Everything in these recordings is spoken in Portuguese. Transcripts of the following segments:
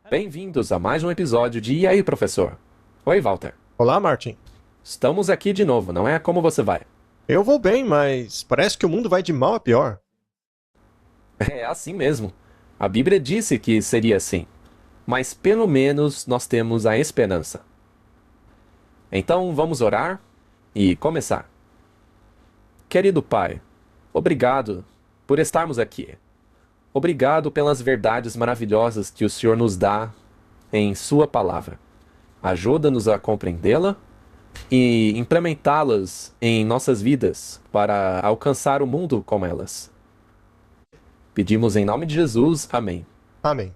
Bem-vindos a mais um episódio de E aí, professor? Oi, Walter. Olá, Martin. Estamos aqui de novo, não é? Como você vai? Eu vou bem, mas parece que o mundo vai de mal a pior. É assim mesmo. A Bíblia disse que seria assim. Mas pelo menos nós temos a esperança. Então vamos orar e começar. Querido Pai, obrigado por estarmos aqui. Obrigado pelas verdades maravilhosas que o Senhor nos dá em Sua palavra. Ajuda-nos a compreendê-la e implementá-las em nossas vidas para alcançar o mundo com elas. Pedimos em nome de Jesus. Amém. Amém.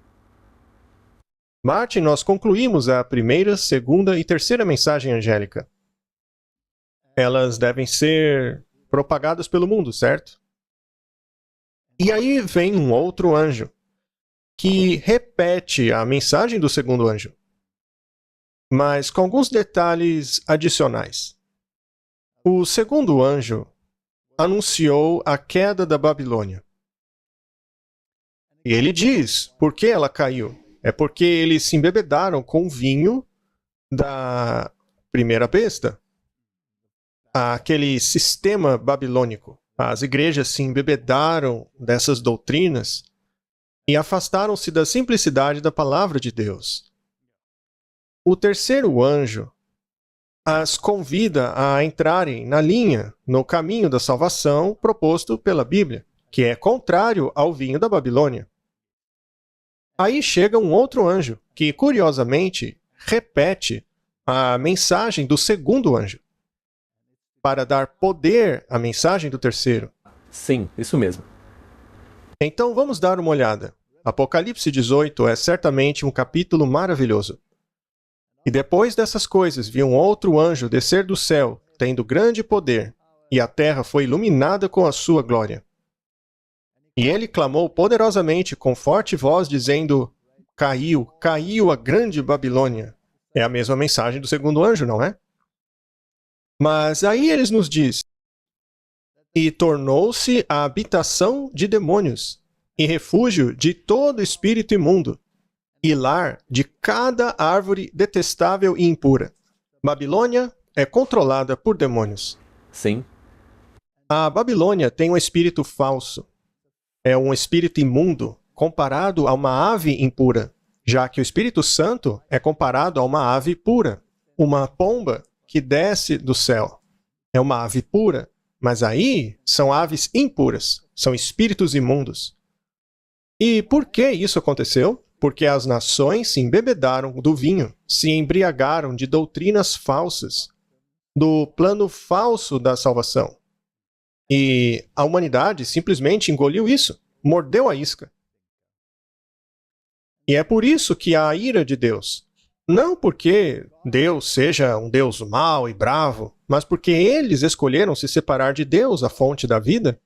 Martin, nós concluímos a primeira, segunda e terceira mensagem angélica. Elas devem ser propagadas pelo mundo, certo? E aí vem um outro anjo que repete a mensagem do segundo anjo, mas com alguns detalhes adicionais. O segundo anjo anunciou a queda da Babilônia. E ele diz por que ela caiu. É porque eles se embebedaram com o vinho da primeira besta. Aquele sistema babilônico. As igrejas se embebedaram dessas doutrinas e afastaram-se da simplicidade da palavra de Deus. O terceiro anjo as convida a entrarem na linha, no caminho da salvação proposto pela Bíblia, que é contrário ao vinho da Babilônia. Aí chega um outro anjo, que curiosamente repete a mensagem do segundo anjo, para dar poder à mensagem do terceiro. Sim, isso mesmo. Então vamos dar uma olhada. Apocalipse 18 é certamente um capítulo maravilhoso. E depois dessas coisas vi um outro anjo descer do céu, tendo grande poder, e a terra foi iluminada com a sua glória. E ele clamou poderosamente com forte voz, dizendo: Caiu, caiu a grande Babilônia. É a mesma mensagem do segundo anjo, não é? Mas aí eles nos diz: E tornou-se a habitação de demônios, e refúgio de todo espírito imundo, e lar de cada árvore detestável e impura. Babilônia é controlada por demônios. Sim. A Babilônia tem um espírito falso. É um espírito imundo, comparado a uma ave impura, já que o Espírito Santo é comparado a uma ave pura, uma pomba que desce do céu. É uma ave pura, mas aí são aves impuras, são espíritos imundos. E por que isso aconteceu? Porque as nações se embebedaram do vinho, se embriagaram de doutrinas falsas, do plano falso da salvação. E a humanidade simplesmente engoliu isso, mordeu a isca. E é por isso que há a ira de Deus. Não porque Deus seja um Deus mau e bravo, mas porque eles escolheram se separar de Deus, a fonte da vida.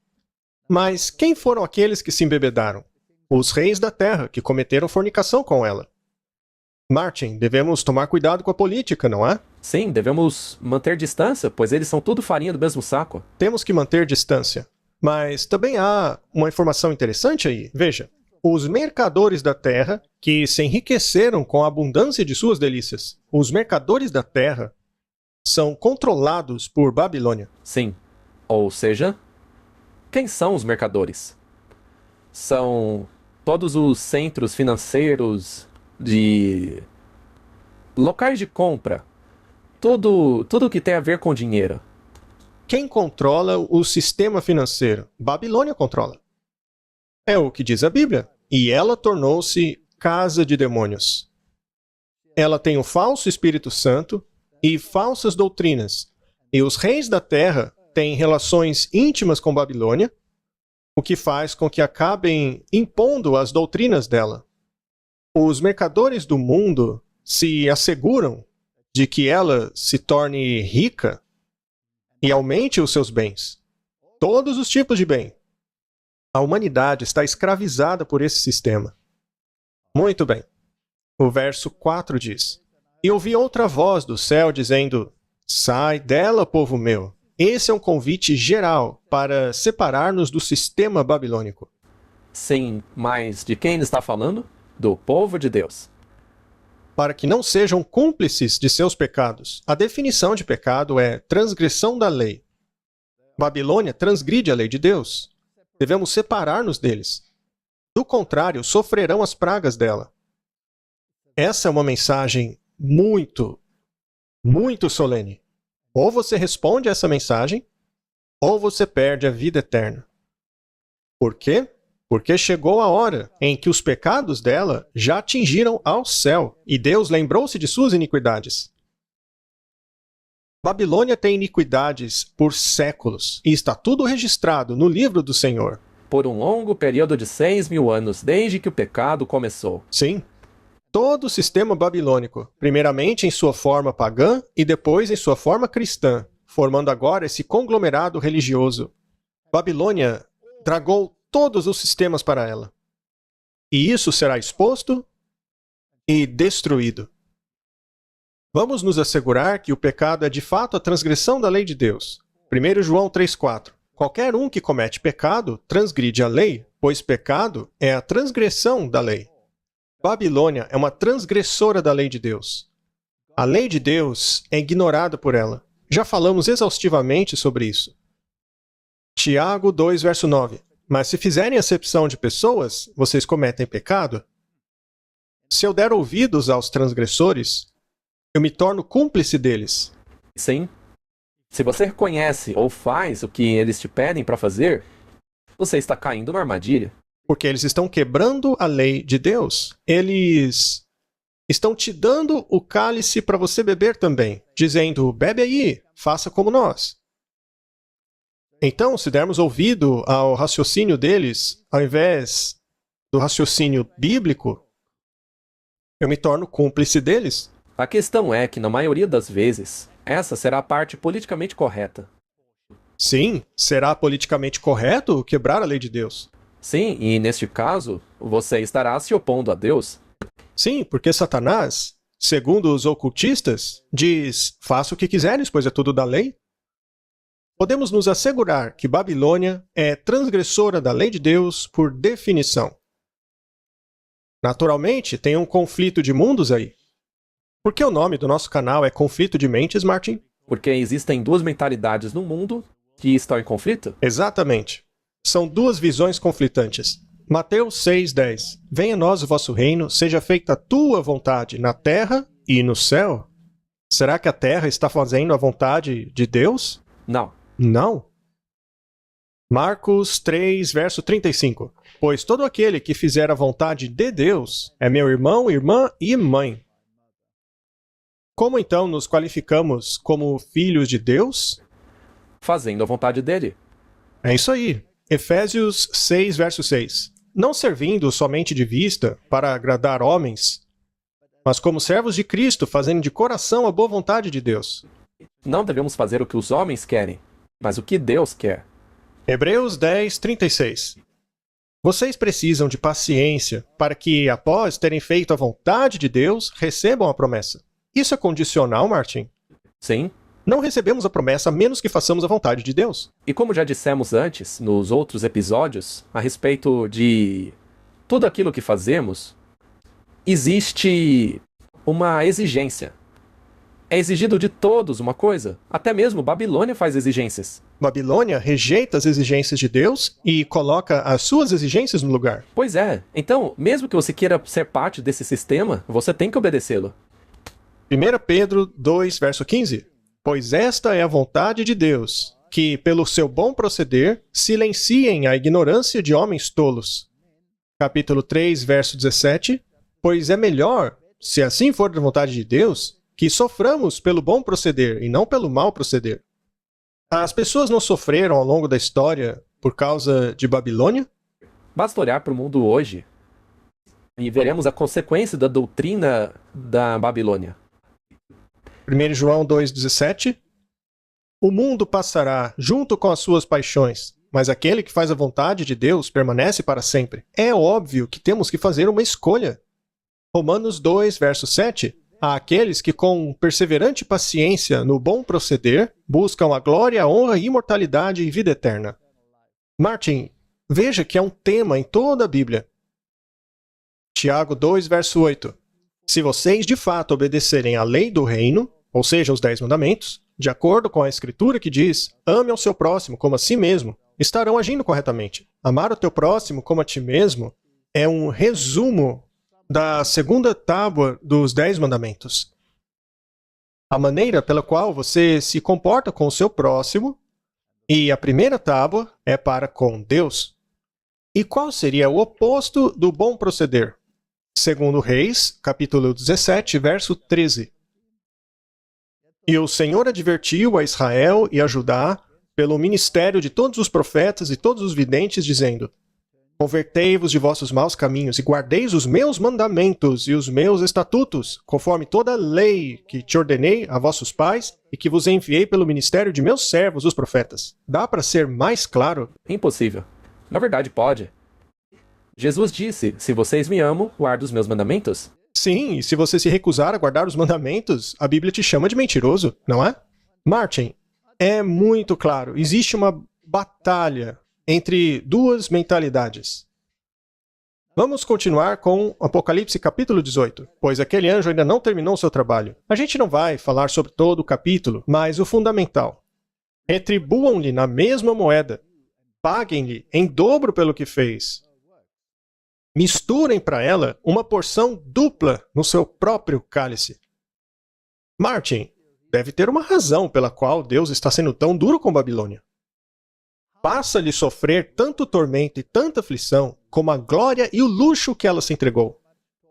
Mas quem foram aqueles que se embebedaram? Os reis da terra, que cometeram fornicação com ela. Martin, devemos tomar cuidado com a política, não é? Sim, devemos manter distância, pois eles são tudo farinha do mesmo saco. Temos que manter distância. Mas também há uma informação interessante aí. Veja, os mercadores da terra que se enriqueceram com a abundância de suas delícias. Os mercadores da terra são controlados por Babilônia. Sim. Ou seja, quem são os mercadores? São todos os centros financeiros de locais de compra. Tudo que tem a ver com dinheiro. Quem controla o sistema financeiro? Babilônia controla. É o que diz a Bíblia. E ela tornou-se casa de demônios. Ela tem o falso Espírito Santo e falsas doutrinas. E os reis da terra têm relações íntimas com Babilônia, o que faz com que acabem impondo as doutrinas dela. Os mercadores do mundo se asseguram de que ela se torne rica e aumente os seus bens. Todos os tipos de bem. A humanidade está escravizada por esse sistema. Muito bem. O verso 4 diz: E ouvi outra voz do céu dizendo: Sai dela, povo meu. Esse é um convite geral para separar-nos do sistema babilônico. Sim, mas de quem ele está falando? Do povo de Deus. para que não sejam cúmplices de seus pecados. A definição de pecado é transgressão da lei. Babilônia transgride a lei de Deus. Devemos separar-nos deles. Do contrário, sofrerão as pragas dela. Essa é uma mensagem muito, muito solene. Ou você responde a essa mensagem, ou você perde a vida eterna. Por quê? Porque chegou a hora em que os pecados dela já atingiram ao céu, e Deus lembrou-se de suas iniquidades. Babilônia tem iniquidades por séculos, e está tudo registrado no livro do Senhor. Por um longo período de 6.000 anos, desde que o pecado começou. Sim. Todo o sistema babilônico, primeiramente em sua forma pagã e depois em sua forma cristã, formando agora esse conglomerado religioso. Babilônia tragou todos os sistemas para ela. E isso será exposto e destruído. Vamos nos assegurar que o pecado é de fato a transgressão da lei de Deus. 1 João 3,4. Qualquer um que comete pecado transgride a lei, pois pecado é a transgressão da lei. Babilônia é uma transgressora da lei de Deus. A lei de Deus é ignorada por ela. Já falamos exaustivamente sobre isso. Tiago 2, verso 9. Mas se fizerem acepção de pessoas, vocês cometem pecado? Se eu der ouvidos aos transgressores, eu me torno cúmplice deles. Sim. Se você reconhece ou faz o que eles te pedem para fazer, você está caindo numa armadilha. Porque eles estão quebrando a lei de Deus. Eles estão te dando o cálice para você beber também, dizendo, bebe aí, faça como nós. Então, se dermos ouvido ao raciocínio deles, ao invés do raciocínio bíblico, eu me torno cúmplice deles. A questão é que, na maioria das vezes, essa será a parte politicamente correta. Sim, será politicamente correto quebrar a lei de Deus. Sim, e neste caso, você estará se opondo a Deus. Sim, porque Satanás, segundo os ocultistas, diz, faça o que quiseres, pois é tudo da lei. Podemos nos assegurar que Babilônia é transgressora da lei de Deus por definição. Naturalmente, tem um conflito de mundos aí. Por que o nome do nosso canal é Conflito de Mentes, Martin? Porque existem duas mentalidades no mundo que estão em conflito? Exatamente. São duas visões conflitantes. Mateus 6,10. Venha a nós o vosso reino, seja feita a tua vontade na terra e no céu. Será que a terra está fazendo a vontade de Deus? Não. Não. Marcos 3, verso 35. Pois todo aquele que fizer a vontade de Deus é meu irmão, irmã e mãe. Como então nos qualificamos como filhos de Deus? Fazendo a vontade dele. É isso aí. Efésios 6, verso 6. Não servindo somente de vista para agradar homens, mas como servos de Cristo, fazendo de coração a boa vontade de Deus. Não devemos fazer o que os homens querem, mas o que Deus quer. Hebreus 10, 36. Vocês precisam de paciência para que, após terem feito a vontade de Deus, recebam a promessa. Isso é condicional, Martin? Sim. Não recebemos a promessa a menos que façamos a vontade de Deus. E como já dissemos antes, nos outros episódios, a respeito de tudo aquilo que fazemos, existe uma exigência. É exigido de todos uma coisa. Até mesmo Babilônia faz exigências. Babilônia rejeita as exigências de Deus e coloca as suas exigências no lugar. Pois é. Então, mesmo que você queira ser parte desse sistema, você tem que obedecê-lo. 1 Pedro 2, verso 15. Pois esta é a vontade de Deus, que, pelo seu bom proceder, silenciem a ignorância de homens tolos. Capítulo 3, verso 17. Pois é melhor, se assim for da vontade de Deus, que soframos pelo bom proceder e não pelo mau proceder. As pessoas não sofreram ao longo da história por causa de Babilônia? Basta olhar para o mundo hoje e veremos a consequência da doutrina da Babilônia. 1 João 2,17. O mundo passará junto com as suas paixões, mas aquele que faz a vontade de Deus permanece para sempre. É óbvio que temos que fazer uma escolha. Romanos 2, verso 7. Há aqueles que, com perseverante paciência no bom proceder, buscam a glória, a honra, imortalidade e vida eterna. Martin, veja que é um tema em toda a Bíblia. Tiago 2, verso 8. Se vocês de fato obedecerem à lei do reino, ou seja, os 10 mandamentos, de acordo com a escritura que diz, ame ao seu próximo como a si mesmo, estarão agindo corretamente. Amar o teu próximo como a ti mesmo é um resumo da segunda tábua dos 10 mandamentos. A maneira pela qual você se comporta com o seu próximo, e a primeira tábua é para com Deus. E qual seria o oposto do bom proceder? Segundo Reis, capítulo 17, verso 13. E o Senhor advertiu a Israel e a Judá pelo ministério de todos os profetas e todos os videntes, dizendo: Convertei-vos de vossos maus caminhos e guardeis os meus mandamentos e os meus estatutos, conforme toda a lei que te ordenei a vossos pais e que vos enviei pelo ministério de meus servos, os profetas. Dá para ser mais claro? Impossível. Na verdade, pode. Jesus disse, se vocês me amam, guarda os meus mandamentos. Sim, e se você se recusar a guardar os mandamentos, a Bíblia te chama de mentiroso, não é? Martin, é muito claro, existe uma batalha entre duas mentalidades. Vamos continuar com Apocalipse capítulo 18, pois aquele anjo ainda não terminou o seu trabalho. A gente não vai falar sobre todo o capítulo, mas o fundamental. Retribuam-lhe na mesma moeda, paguem-lhe em dobro pelo que fez. Misturem para ela uma porção dupla no seu próprio cálice. Martin, deve ter uma razão pela qual Deus está sendo tão duro com Babilônia. Faça-lhe sofrer tanto tormento e tanta aflição, como a glória e o luxo que ela se entregou.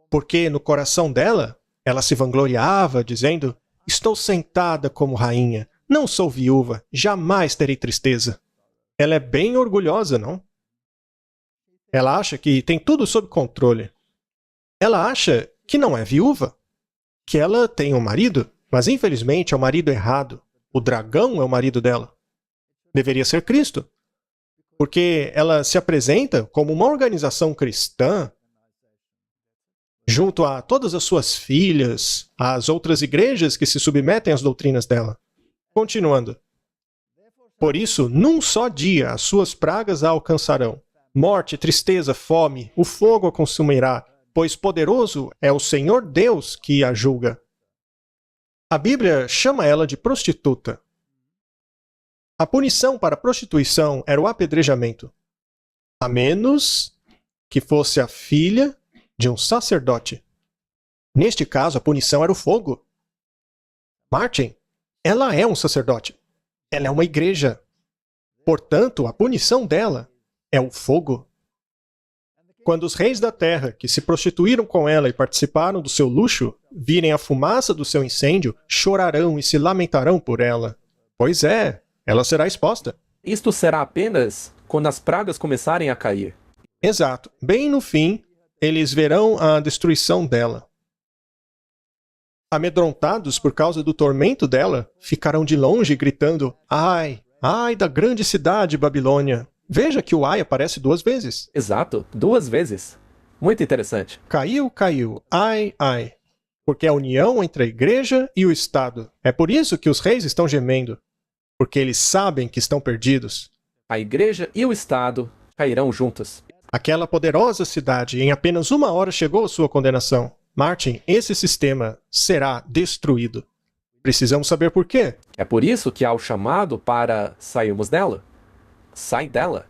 Porque no coração dela, ela se vangloriava, dizendo: Estou sentada como rainha, não sou viúva, jamais terei tristeza. Ela é bem orgulhosa, não? Ela acha que tem tudo sob controle. Ela acha que não é viúva, que ela tem um marido, mas infelizmente é o marido errado. O dragão é o marido dela. Deveria ser Cristo. Porque ela se apresenta como uma organização cristã junto a todas as suas filhas, às outras igrejas que se submetem às doutrinas dela. Continuando. Por isso, num só dia as suas pragas a alcançarão. Morte, tristeza, fome, o fogo a consumirá, pois poderoso é o Senhor Deus que a julga. A Bíblia chama ela de prostituta. A punição para a prostituição era o apedrejamento, a menos que fosse a filha de um sacerdote. Neste caso, a punição era o fogo. Martin, ela é um sacerdote. Ela é uma igreja. Portanto, a punição dela é o fogo. Quando os reis da terra, que se prostituíram com ela e participaram do seu luxo, virem a fumaça do seu incêndio, chorarão e se lamentarão por ela. Pois é, ela será exposta. Isto será apenas quando as pragas começarem a cair. Exato. Bem no fim, eles verão a destruição dela. Amedrontados por causa do tormento dela, ficarão de longe gritando: Ai, ai da grande cidade Babilônia. Veja que o ai aparece 2 vezes. Exato, 2 vezes. Muito interessante. Caiu, caiu, ai, ai. Porque é a união entre a igreja e o Estado. É por isso que os reis estão gemendo. Porque eles sabem que estão perdidos. A igreja e o Estado cairão juntos. Aquela poderosa cidade em apenas 1 hora chegou à sua condenação. Martin, esse sistema será destruído. Precisamos saber por quê. É por isso que há o chamado para sairmos dela. Sai dela.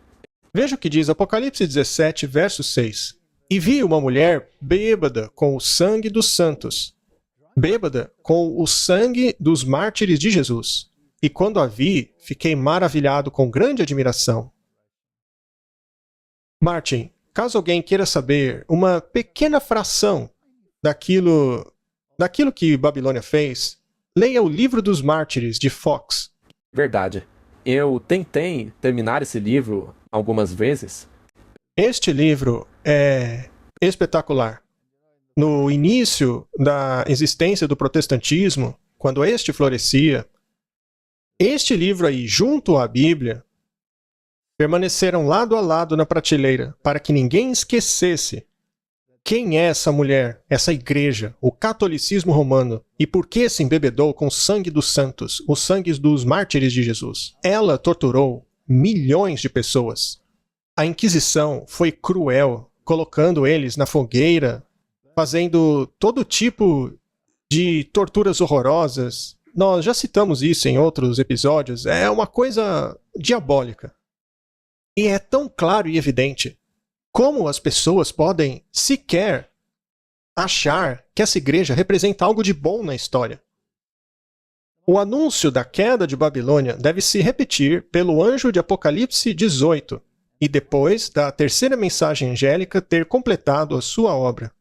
Veja o que diz Apocalipse 17, verso 6. E vi uma mulher bêbada com o sangue dos santos. Bêbada com o sangue dos mártires de Jesus. E quando a vi, fiquei maravilhado com grande admiração. Martin, caso alguém queira saber uma pequena fração daquilo que Babilônia fez, leia o Livro dos Mártires, de Fox. Verdade. Eu tentei terminar esse livro algumas vezes. Este livro é espetacular. No início da existência do protestantismo, quando este florescia, este livro aí, junto à Bíblia, permaneceram lado a lado na prateleira, para que ninguém esquecesse quem é essa mulher, essa igreja, o catolicismo romano, e por que se embebedou com o sangue dos santos, os sangues dos mártires de Jesus. Ela torturou milhões de pessoas. A Inquisição foi cruel, colocando eles na fogueira, fazendo todo tipo de torturas horrorosas. Nós já citamos isso em outros episódios. É uma coisa diabólica. E é tão claro e evidente como as pessoas podem sequer achar que essa igreja representa algo de bom na história. O anúncio da queda de Babilônia deve se repetir pelo anjo de Apocalipse 18, e depois da terceira mensagem angélica ter completado a sua obra.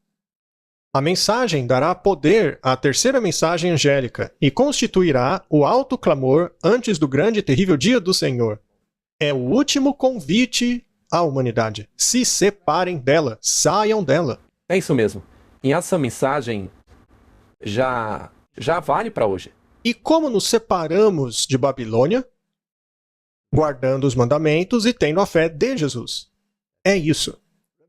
A mensagem dará poder à terceira mensagem angélica e constituirá o alto clamor antes do grande e terrível dia do Senhor. É o último convite à humanidade. Se separem dela, saiam dela. É isso mesmo. E essa mensagem já vale para hoje. E como nos separamos de Babilônia? Guardando os mandamentos e tendo a fé de Jesus. É isso.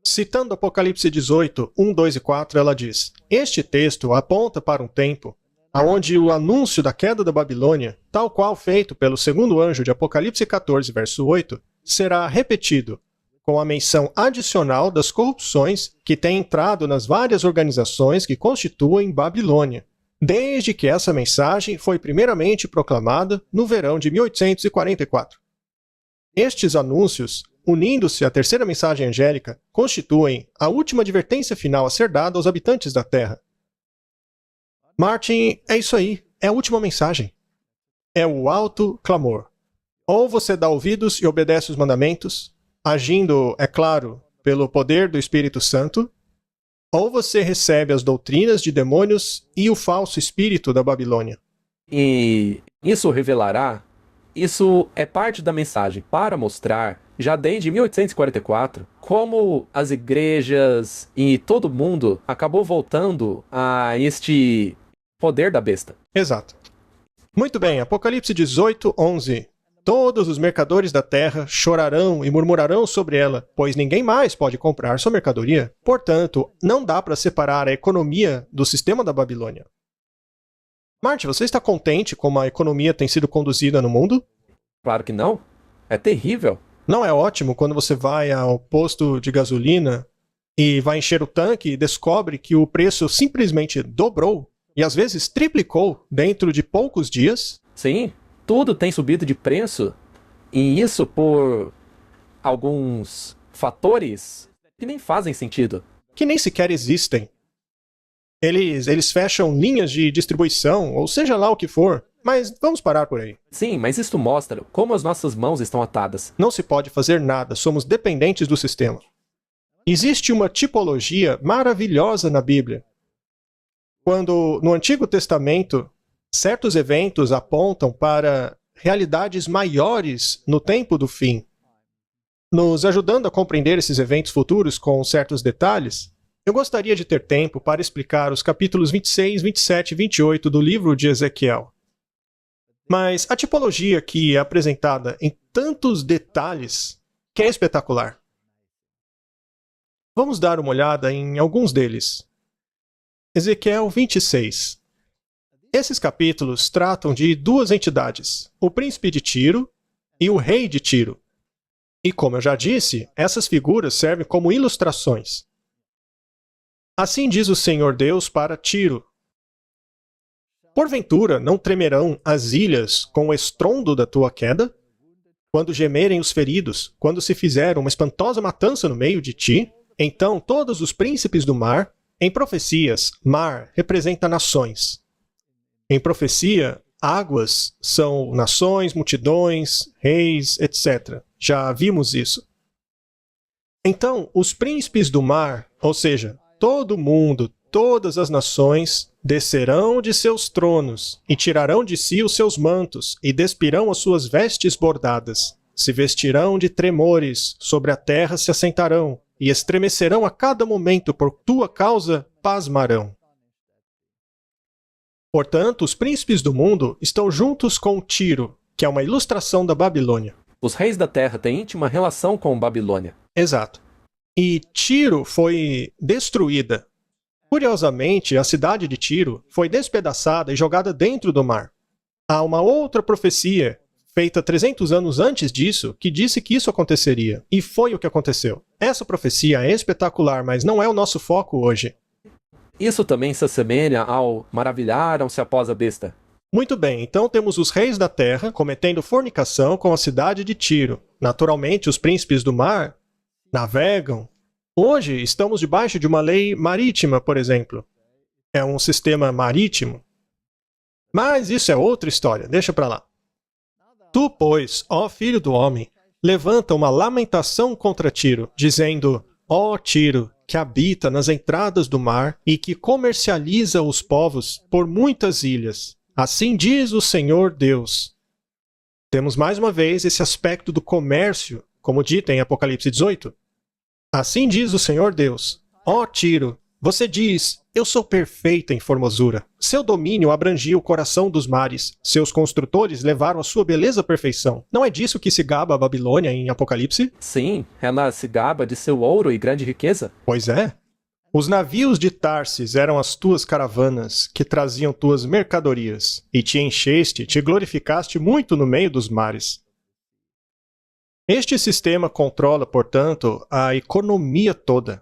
Citando Apocalipse 18, 1, 2 e 4, ela diz: este texto aponta para um tempo onde o anúncio da queda da Babilônia, tal qual feito pelo segundo anjo de Apocalipse 14, verso 8, será repetido, com a menção adicional das corrupções que têm entrado nas várias organizações que constituem Babilônia, desde que essa mensagem foi primeiramente proclamada no verão de 1844. Estes anúncios, unindo-se à terceira mensagem angélica, constituem a última advertência final a ser dada aos habitantes da Terra. Martin, é isso aí, é a última mensagem. É o alto clamor. Ou você dá ouvidos e obedece os mandamentos, agindo, é claro, pelo poder do Espírito Santo, ou você recebe as doutrinas de demônios e o falso espírito da Babilônia. E isso revelará, isso é parte da mensagem para mostrar, já desde 1844, como as igrejas e todo mundo acabou voltando a este poder da besta. Exato. Muito bem, Apocalipse 18, 11. Todos os mercadores da terra chorarão e murmurarão sobre ela, pois ninguém mais pode comprar sua mercadoria. Portanto, não dá para separar a economia do sistema da Babilônia. Marty, você está contente como a economia tem sido conduzida no mundo? Claro que não. É terrível. Não é ótimo quando você vai ao posto de gasolina e vai encher o tanque e descobre que o preço simplesmente dobrou e às vezes triplicou dentro de poucos dias? Sim, tudo tem subido de preço, e isso por alguns fatores que nem fazem sentido. Que nem sequer existem. Eles fecham linhas de distribuição, ou seja lá o que for, mas vamos parar por aí. Sim, mas isso mostra como as nossas mãos estão atadas. Não se pode fazer nada, somos dependentes do sistema. Existe uma tipologia maravilhosa na Bíblia. Quando, no Antigo Testamento, certos eventos apontam para realidades maiores no tempo do fim, nos ajudando a compreender esses eventos futuros com certos detalhes, eu gostaria de ter tempo para explicar os capítulos 26, 27 e 28 do livro de Ezequiel. Mas a tipologia aqui é apresentada em tantos detalhes que é espetacular. Vamos dar uma olhada em alguns deles. Ezequiel 26. Esses capítulos tratam de duas entidades, o príncipe de Tiro e o rei de Tiro. E como eu já disse, essas figuras servem como ilustrações. Assim diz o Senhor Deus para Tiro: porventura não tremerão as ilhas com o estrondo da tua queda? Quando gemerem os feridos, quando se fizer uma espantosa matança no meio de ti, então todos os príncipes do mar, em profecias, mar representa nações. Em profecia, águas são nações, multidões, reis, etc. Já vimos isso. Então, os príncipes do mar, ou seja, todo mundo, todas as nações, descerão de seus tronos e tirarão de si os seus mantos e despirão as suas vestes bordadas. Se vestirão de tremores, sobre a terra se assentarão e estremecerão a cada momento por tua causa, pasmarão. Portanto, os príncipes do mundo estão juntos com Tiro, que é uma ilustração da Babilônia. Os reis da terra têm íntima relação com Babilônia. Exato. E Tiro foi destruída. Curiosamente, a cidade de Tiro foi despedaçada e jogada dentro do mar. Há uma outra profecia, feita 300 anos antes disso, que disse que isso aconteceria. E foi o que aconteceu. Essa profecia é espetacular, mas não é o nosso foco hoje. Isso também se assemelha ao maravilharam-se após a besta. Muito bem, então temos os reis da terra cometendo fornicação com a cidade de Tiro. Naturalmente, os príncipes do mar navegam. Hoje, estamos debaixo de uma lei marítima, por exemplo. É um sistema marítimo. Mas isso é outra história, deixa pra lá. Tu, pois, ó filho do homem, levanta uma lamentação contra Tiro, dizendo: ó Tiro, que habita nas entradas do mar e que comercializa os povos por muitas ilhas. Assim diz o Senhor Deus. Temos mais uma vez esse aspecto do comércio, como dito em Apocalipse 18. Assim diz o Senhor Deus: ó Tiro, você diz: eu sou perfeita em formosura. Seu domínio abrangia o coração dos mares. Seus construtores levaram a sua beleza à perfeição. Não é disso que se gaba a Babilônia em Apocalipse? Sim, ela se gaba de seu ouro e grande riqueza. Pois é. Os navios de Tarsis eram as tuas caravanas, que traziam tuas mercadorias, e te encheste, te glorificaste muito no meio dos mares. Este sistema controla, portanto, a economia toda.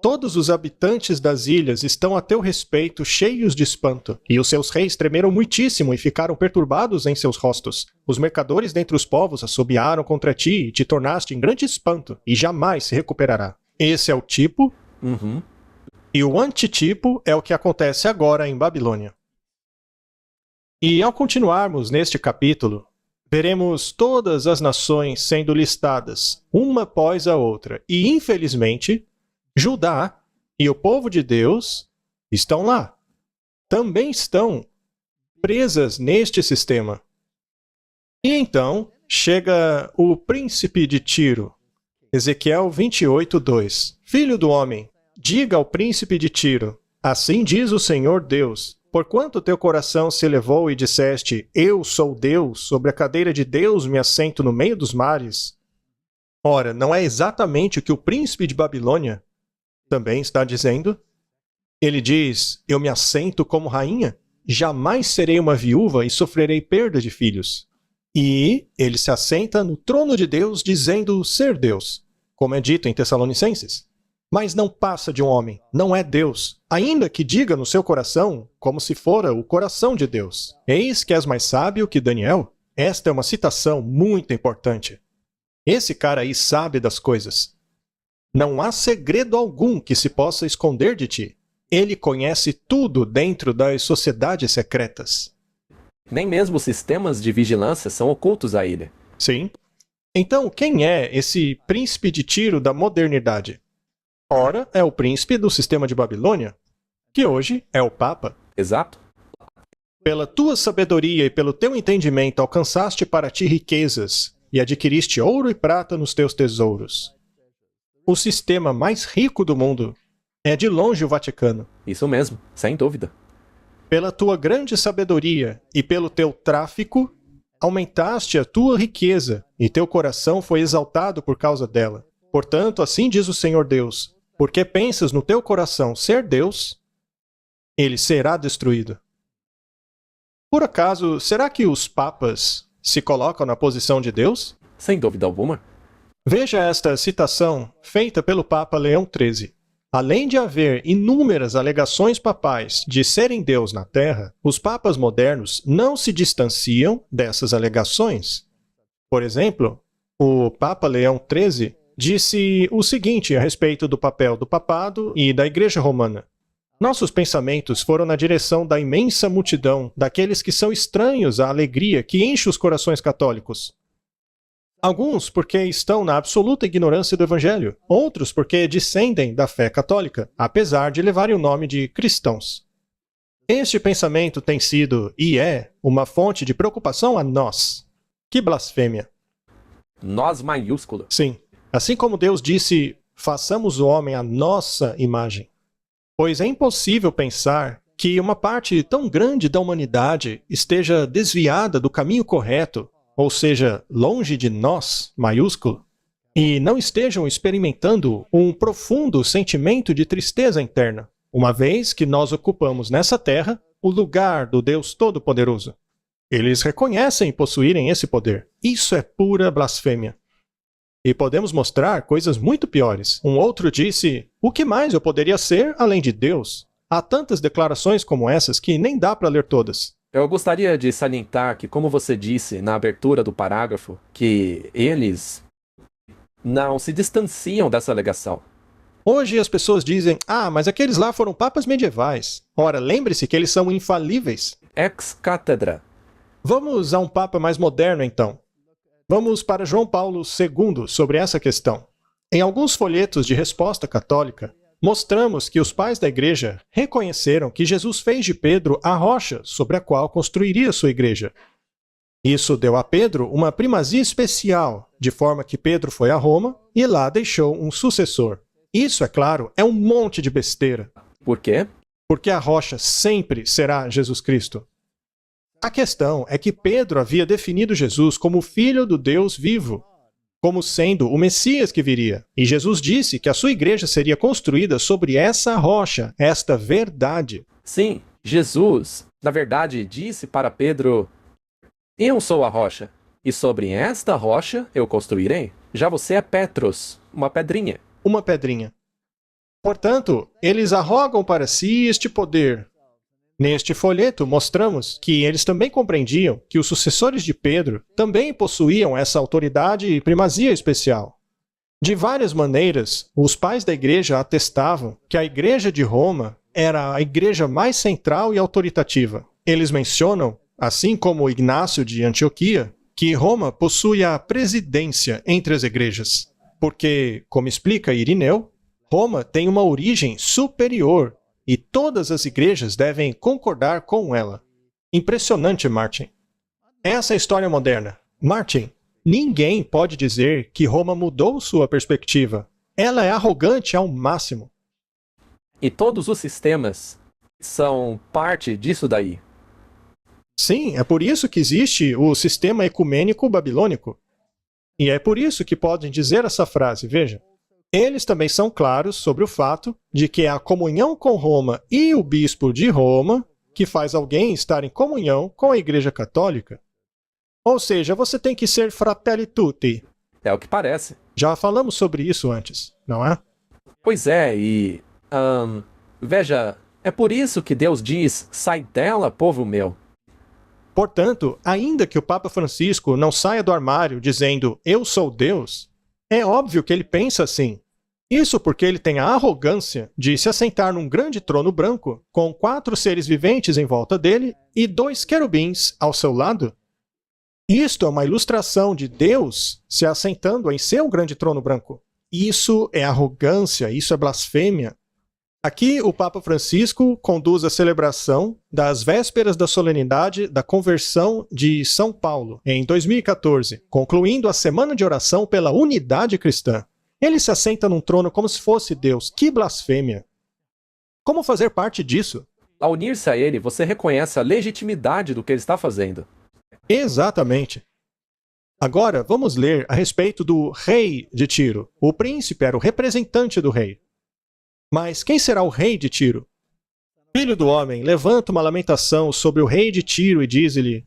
Todos os habitantes das ilhas estão a teu respeito cheios de espanto, e os seus reis tremeram muitíssimo e ficaram perturbados em seus rostos. Os mercadores dentre os povos assobiaram contra ti e te tornaste em grande espanto, e jamais se recuperará. Esse é o tipo, e o antitipo é o que acontece agora em Babilônia. E ao continuarmos neste capítulo, veremos todas as nações sendo listadas, uma após a outra, e infelizmente, Judá e o povo de Deus estão lá. Também estão presas neste sistema. E então chega o príncipe de Tiro. Ezequiel 28:2. Filho do homem, diga ao príncipe de Tiro: assim diz o Senhor Deus, porquanto teu coração se elevou e disseste: eu sou Deus, sobre a cadeira de Deus me assento no meio dos mares. Ora, não é exatamente o que o príncipe de Babilônia também está dizendo? Ele diz: eu me assento como rainha, jamais serei uma viúva e sofrerei perda de filhos. E ele se assenta no trono de Deus, dizendo ser Deus, como é dito em Tessalonicenses. Mas não passa de um homem, não é Deus, ainda que diga no seu coração, como se fora o coração de Deus. Eis que és mais sábio que Daniel? Esta é uma citação muito importante. Esse cara aí sabe das coisas. Não há segredo algum que se possa esconder de ti. Ele conhece tudo dentro das sociedades secretas. Nem mesmo os sistemas de vigilância são ocultos a ele. Sim. Então, quem é esse príncipe de Tiro da modernidade? Ora, é o príncipe do sistema de Babilônia, que hoje é o Papa. Exato. Pela tua sabedoria e pelo teu entendimento alcançaste para ti riquezas, e adquiriste ouro e prata nos teus tesouros. O sistema mais rico do mundo é de longe o Vaticano. Isso mesmo, sem dúvida. Pela tua grande sabedoria e pelo teu tráfico, aumentaste a tua riqueza, e teu coração foi exaltado por causa dela. Portanto, assim diz o Senhor Deus: porque pensas no teu coração ser Deus, ele será destruído. Por acaso, será que os papas se colocam na posição de Deus? Sem dúvida alguma. Veja esta citação feita pelo Papa Leão XIII. Além de haver inúmeras alegações papais de serem Deus na Terra, os papas modernos não se distanciam dessas alegações. Por exemplo, o Papa Leão XIII disse o seguinte a respeito do papel do papado e da Igreja Romana. Nossos pensamentos foram na direção da imensa multidão, daqueles que são estranhos à alegria que enche os corações católicos. Alguns porque estão na absoluta ignorância do Evangelho, outros porque descendem da fé católica, apesar de levarem o nome de cristãos. Este pensamento tem sido, e é, uma fonte de preocupação a nós. Que blasfêmia! Nós maiúsculo. Sim, assim como Deus disse, façamos o homem à nossa imagem. Pois é impossível pensar que uma parte tão grande da humanidade esteja desviada do caminho correto, ou seja, longe de nós, maiúsculo, e não estejam experimentando um profundo sentimento de tristeza interna, uma vez que nós ocupamos nessa terra o lugar do Deus Todo-Poderoso. Eles reconhecem possuírem esse poder. Isso é pura blasfêmia. E podemos mostrar coisas muito piores. Um outro disse: o que mais eu poderia ser além de Deus? Há tantas declarações como essas que nem dá para ler todas. Eu gostaria de salientar que, como você disse na abertura do parágrafo, que eles não se distanciam dessa alegação. Hoje as pessoas dizem: mas aqueles lá foram papas medievais. Ora, lembre-se que eles são infalíveis. Ex cátedra. Vamos a um papa mais moderno, então. Vamos para João Paulo II sobre essa questão. Em alguns folhetos de resposta católica, mostramos que os pais da igreja reconheceram que Jesus fez de Pedro a rocha sobre a qual construiria sua igreja. Isso deu a Pedro uma primazia especial, de forma que Pedro foi a Roma e lá deixou um sucessor. Isso, é claro, é um monte de besteira. Por quê? Porque a rocha sempre será Jesus Cristo. A questão é que Pedro havia definido Jesus como filho do Deus vivo, como sendo o Messias que viria. E Jesus disse que a sua igreja seria construída sobre essa rocha, esta verdade. Sim, Jesus, na verdade, disse para Pedro: eu sou a rocha, e sobre esta rocha eu construirei. Já você é Petros, uma pedrinha. Uma pedrinha. Portanto, eles arrogam para si este poder. Neste folheto, mostramos que eles também compreendiam que os sucessores de Pedro também possuíam essa autoridade e primazia especial. De várias maneiras, os pais da igreja atestavam que a igreja de Roma era a igreja mais central e autoritativa. Eles mencionam, assim como Ignácio de Antioquia, que Roma possui a presidência entre as igrejas, porque, como explica Irineu, Roma tem uma origem superior e todas as igrejas devem concordar com ela. Impressionante, Martin. Essa é a história moderna. Martin, ninguém pode dizer que Roma mudou sua perspectiva. Ela é arrogante ao máximo. E todos os sistemas são parte disso daí. Sim, é por isso que existe o sistema ecumênico babilônico. E é por isso que podem dizer essa frase, veja. Eles também são claros sobre o fato de que é a comunhão com Roma e o bispo de Roma que faz alguém estar em comunhão com a Igreja Católica. Ou seja, você tem que ser fratelli tutti. É o que parece. Já falamos sobre isso antes, não é? Pois é, e... veja, é por isso que Deus diz: sai dela, povo meu. Portanto, ainda que o Papa Francisco não saia do armário dizendo eu sou Deus, é óbvio que ele pensa assim. Isso porque ele tem a arrogância de se assentar num grande trono branco, com 4 seres viventes em volta dele e 2 querubins ao seu lado. Isto é uma ilustração de Deus se assentando em seu grande trono branco. Isso é arrogância, isso é blasfêmia. Aqui o Papa Francisco conduz a celebração das vésperas da solenidade da conversão de São Paulo, em 2014, concluindo a semana de oração pela unidade cristã. Ele se assenta num trono como se fosse Deus. Que blasfêmia! Como fazer parte disso? Ao unir-se a ele, você reconhece a legitimidade do que ele está fazendo. Exatamente. Agora, vamos ler a respeito do rei de Tiro. O príncipe era o representante do rei. Mas quem será o rei de Tiro? Filho do homem, levanta uma lamentação sobre o rei de Tiro e diz-lhe: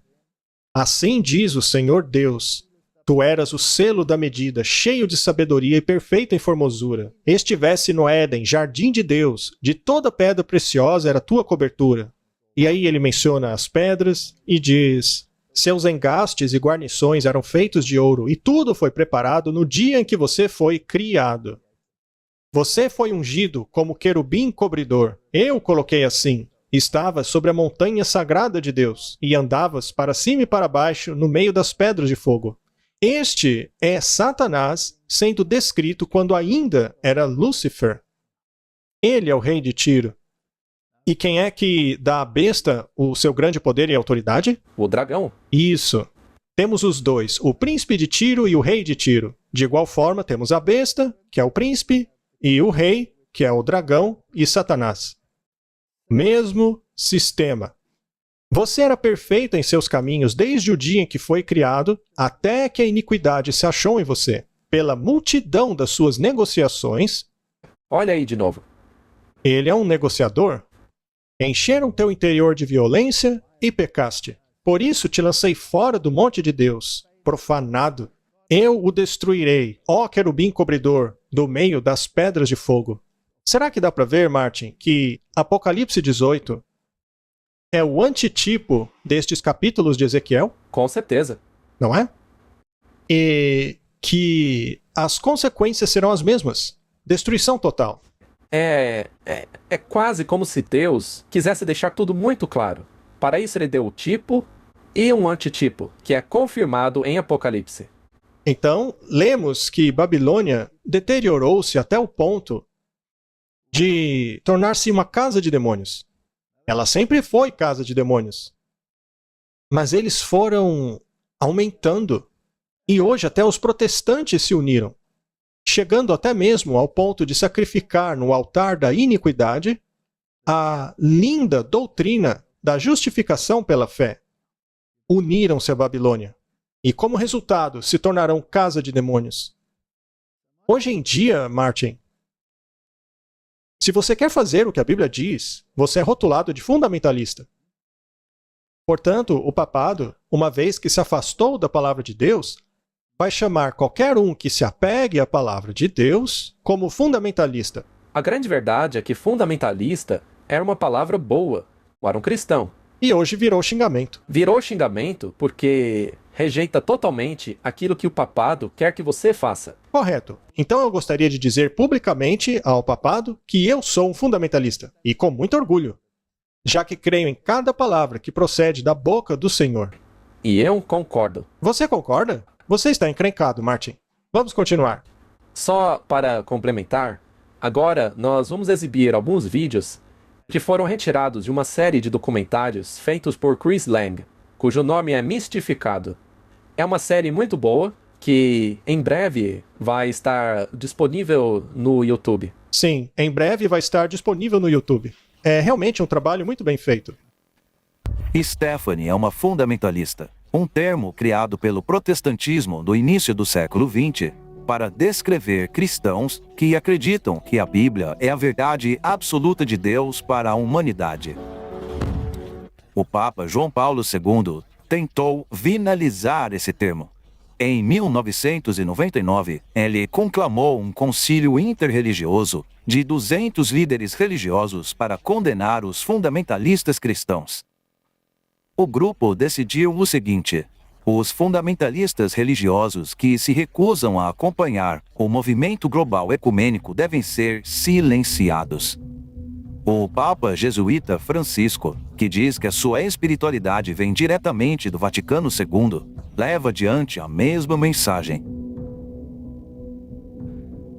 assim diz o Senhor Deus, tu eras o selo da medida, cheio de sabedoria e perfeito em formosura. Estivesse no Éden, jardim de Deus, de toda pedra preciosa era tua cobertura. E aí ele menciona as pedras e diz: seus engastes e guarnições eram feitos de ouro, e tudo foi preparado no dia em que você foi criado. Você foi ungido como querubim cobridor. Eu o coloquei assim. Estavas sobre a montanha sagrada de Deus, e andavas para cima e para baixo no meio das pedras de fogo. Este é Satanás sendo descrito quando ainda era Lúcifer. Ele é o rei de Tiro. E quem é que dá à besta o seu grande poder e autoridade? O dragão. Isso. Temos os dois, o príncipe de Tiro e o rei de Tiro. De igual forma, temos a besta, que é o príncipe, e o rei, que é o dragão, e Satanás. Mesmo sistema. Você era perfeito em seus caminhos desde o dia em que foi criado, até que a iniquidade se achou em você. Pela multidão das suas negociações... Olha aí de novo. Ele é um negociador. Encheram teu interior de violência e pecaste. Por isso te lancei fora do monte de Deus, profanado. Eu o destruirei, ó querubim cobridor, do meio das pedras de fogo. Será que dá para ver, Martin, que Apocalipse 18 é o antitipo destes capítulos de Ezequiel? Com certeza. Não é? E que as consequências serão as mesmas. Destruição total. É quase como se Deus quisesse deixar tudo muito claro. Para isso ele deu o tipo e um antitipo, que é confirmado em Apocalipse. Então, lemos que Babilônia deteriorou-se até o ponto de tornar-se uma casa de demônios. Ela sempre foi casa de demônios. Mas eles foram aumentando. E hoje até os protestantes se uniram, chegando até mesmo ao ponto de sacrificar no altar da iniquidade a linda doutrina da justificação pela fé. Uniram-se à Babilônia. E como resultado, se tornarão casa de demônios. Hoje em dia, Martin, se você quer fazer o que a Bíblia diz, você é rotulado de fundamentalista. Portanto, o papado, uma vez que se afastou da palavra de Deus, vai chamar qualquer um que se apegue à palavra de Deus como fundamentalista. A grande verdade é que fundamentalista era uma palavra boa para um cristão. E hoje virou xingamento. Virou xingamento porque rejeita totalmente aquilo que o papado quer que você faça. Correto. Então eu gostaria de dizer publicamente ao papado que eu sou um fundamentalista, e com muito orgulho, já que creio em cada palavra que procede da boca do Senhor. E eu concordo. Você concorda? Você está encrencado, Martin. Vamos continuar. Só para complementar, agora nós vamos exibir alguns vídeos que foram retirados de uma série de documentários feitos por Chris Lang, cujo nome é Mistificado. É uma série muito boa que em breve vai estar disponível no YouTube. Sim, em breve vai estar disponível no YouTube. É realmente um trabalho muito bem feito. Stephanie é uma fundamentalista, um termo criado pelo protestantismo no início do século XX para descrever cristãos que acreditam que a Bíblia é a verdade absoluta de Deus para a humanidade. O Papa João Paulo II tentou finalizar esse termo. Em 1999, ele conclamou um concílio interreligioso de 200 líderes religiosos para condenar os fundamentalistas cristãos. O grupo decidiu o seguinte: os fundamentalistas religiosos que se recusam a acompanhar o movimento global ecumênico devem ser silenciados. O Papa jesuíta Francisco, que diz que a sua espiritualidade vem diretamente do Vaticano II, leva adiante a mesma mensagem.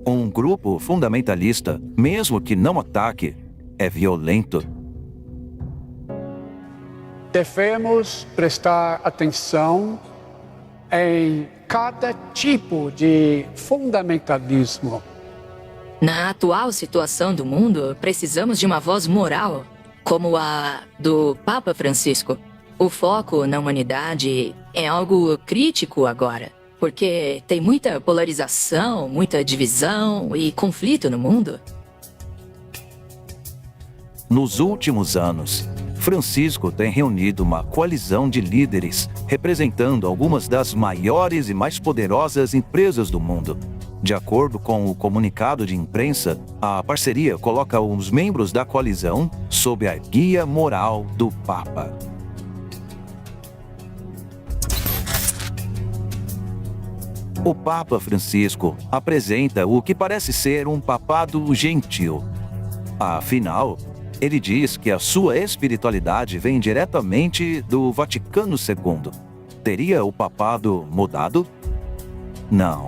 Um grupo fundamentalista, mesmo que não ataque, é violento. Devemos prestar atenção em cada tipo de fundamentalismo. Na atual situação do mundo, precisamos de uma voz moral, como a do Papa Francisco. O foco na humanidade é algo crítico agora, porque tem muita polarização, muita divisão e conflito no mundo. Nos últimos anos, Francisco tem reunido uma coalizão de líderes representando algumas das maiores e mais poderosas empresas do mundo. De acordo com o comunicado de imprensa, a parceria coloca os membros da coalizão sob a guia moral do Papa. O Papa Francisco apresenta o que parece ser um papado gentil. Afinal, ele diz que a sua espiritualidade vem diretamente do Vaticano II. Teria o papado mudado? Não.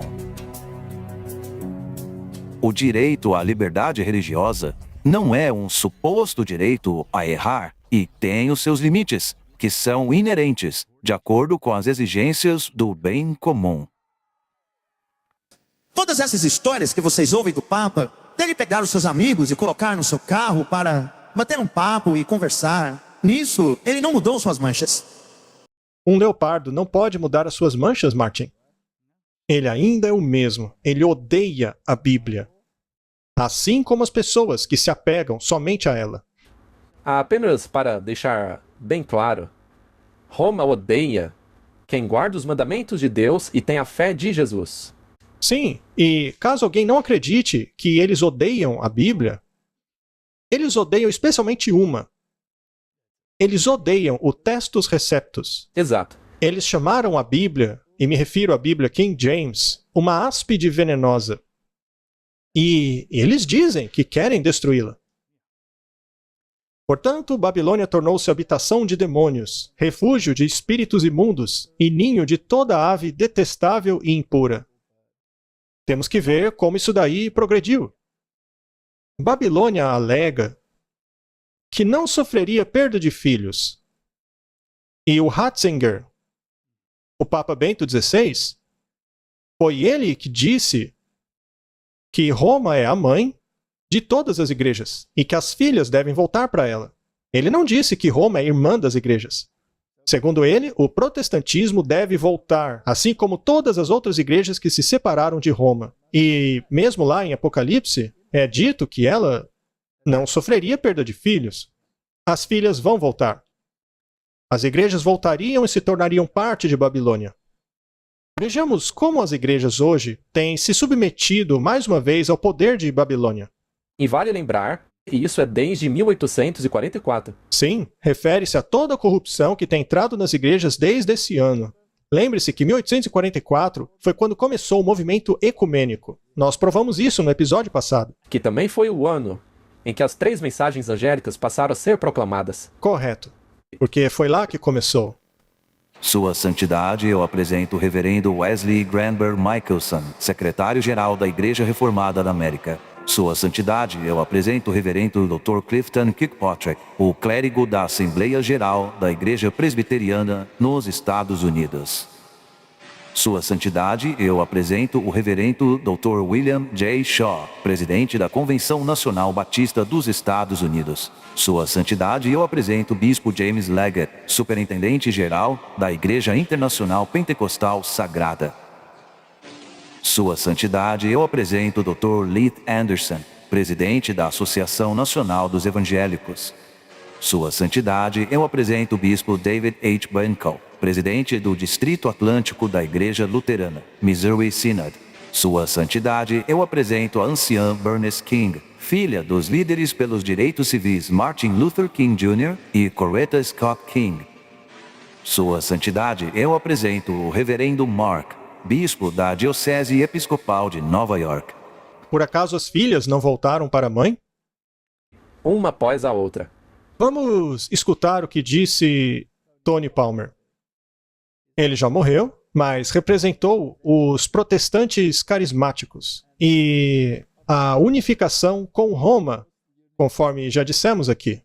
O direito à liberdade religiosa não é um suposto direito a errar e tem os seus limites, que são inerentes, de acordo com as exigências do bem comum. Todas essas histórias que vocês ouvem do Papa, dele pegar os seus amigos e colocar no seu carro para bater um papo e conversar, nisso ele não mudou suas manchas. Um leopardo não pode mudar as suas manchas, Martin. Ele ainda é o mesmo. Ele odeia a Bíblia. Assim como as pessoas que se apegam somente a ela. Apenas para deixar bem claro, Roma odeia quem guarda os mandamentos de Deus e tem a fé de Jesus. Sim, e caso alguém não acredite que eles odeiam a Bíblia, eles odeiam especialmente uma. Eles odeiam o Testus Receptus. Exato. Eles chamaram a Bíblia, e me refiro à Bíblia King James, uma áspide venenosa. E eles dizem que querem destruí-la. Portanto, Babilônia tornou-se habitação de demônios, refúgio de espíritos imundos e ninho de toda ave detestável e impura. Temos que ver como isso daí progrediu. Babilônia alega que não sofreria perda de filhos. E o Ratzinger, o Papa Bento XVI, foi ele que disse que Roma é a mãe de todas as igrejas e que as filhas devem voltar para ela. Ele não disse que Roma é irmã das igrejas. Segundo ele, o protestantismo deve voltar, assim como todas as outras igrejas que se separaram de Roma. E mesmo lá em Apocalipse, é dito que ela não sofreria perda de filhos. As filhas vão voltar. As igrejas voltariam e se tornariam parte de Babilônia. Vejamos como as igrejas hoje têm se submetido mais uma vez ao poder de Babilônia. E vale lembrar que isso é desde 1844. Sim, refere-se a toda a corrupção que tem entrado nas igrejas desde esse ano. Lembre-se que 1844 foi quando começou o movimento ecumênico. Nós provamos isso no episódio passado. Que também foi o ano em que as 3 mensagens angélicas passaram a ser proclamadas. Correto. Porque foi lá que começou. Sua Santidade, eu apresento o Reverendo Wesley Granberg Michelson, secretário-geral da Igreja Reformada da América. Sua Santidade, eu apresento o Reverendo Dr. Clifton Kirkpatrick, o clérigo da Assembleia Geral da Igreja Presbiteriana nos Estados Unidos. Sua Santidade, eu apresento o Reverendo Dr. William J. Shaw, presidente da Convenção Nacional Batista dos Estados Unidos. Sua Santidade, eu apresento o Bispo James Leggett, superintendente-geral da Igreja Internacional Pentecostal Sagrada. Sua Santidade, eu apresento o Dr. Leith Anderson, presidente da Associação Nacional dos Evangélicos. Sua Santidade, eu apresento o Bispo David H. Benko, presidente do Distrito Atlântico da Igreja Luterana, Missouri Synod. Sua Santidade, eu apresento a anciã Bernice King, filha dos líderes pelos direitos civis Martin Luther King Jr. e Coretta Scott King. Sua Santidade, eu apresento o Reverendo Mark, bispo da Diocese Episcopal de Nova York. Por acaso as filhas não voltaram para a mãe? Uma após a outra. Vamos escutar o que disse Tony Palmer. Ele já morreu, mas representou os protestantes carismáticos e a unificação com Roma, conforme já dissemos aqui.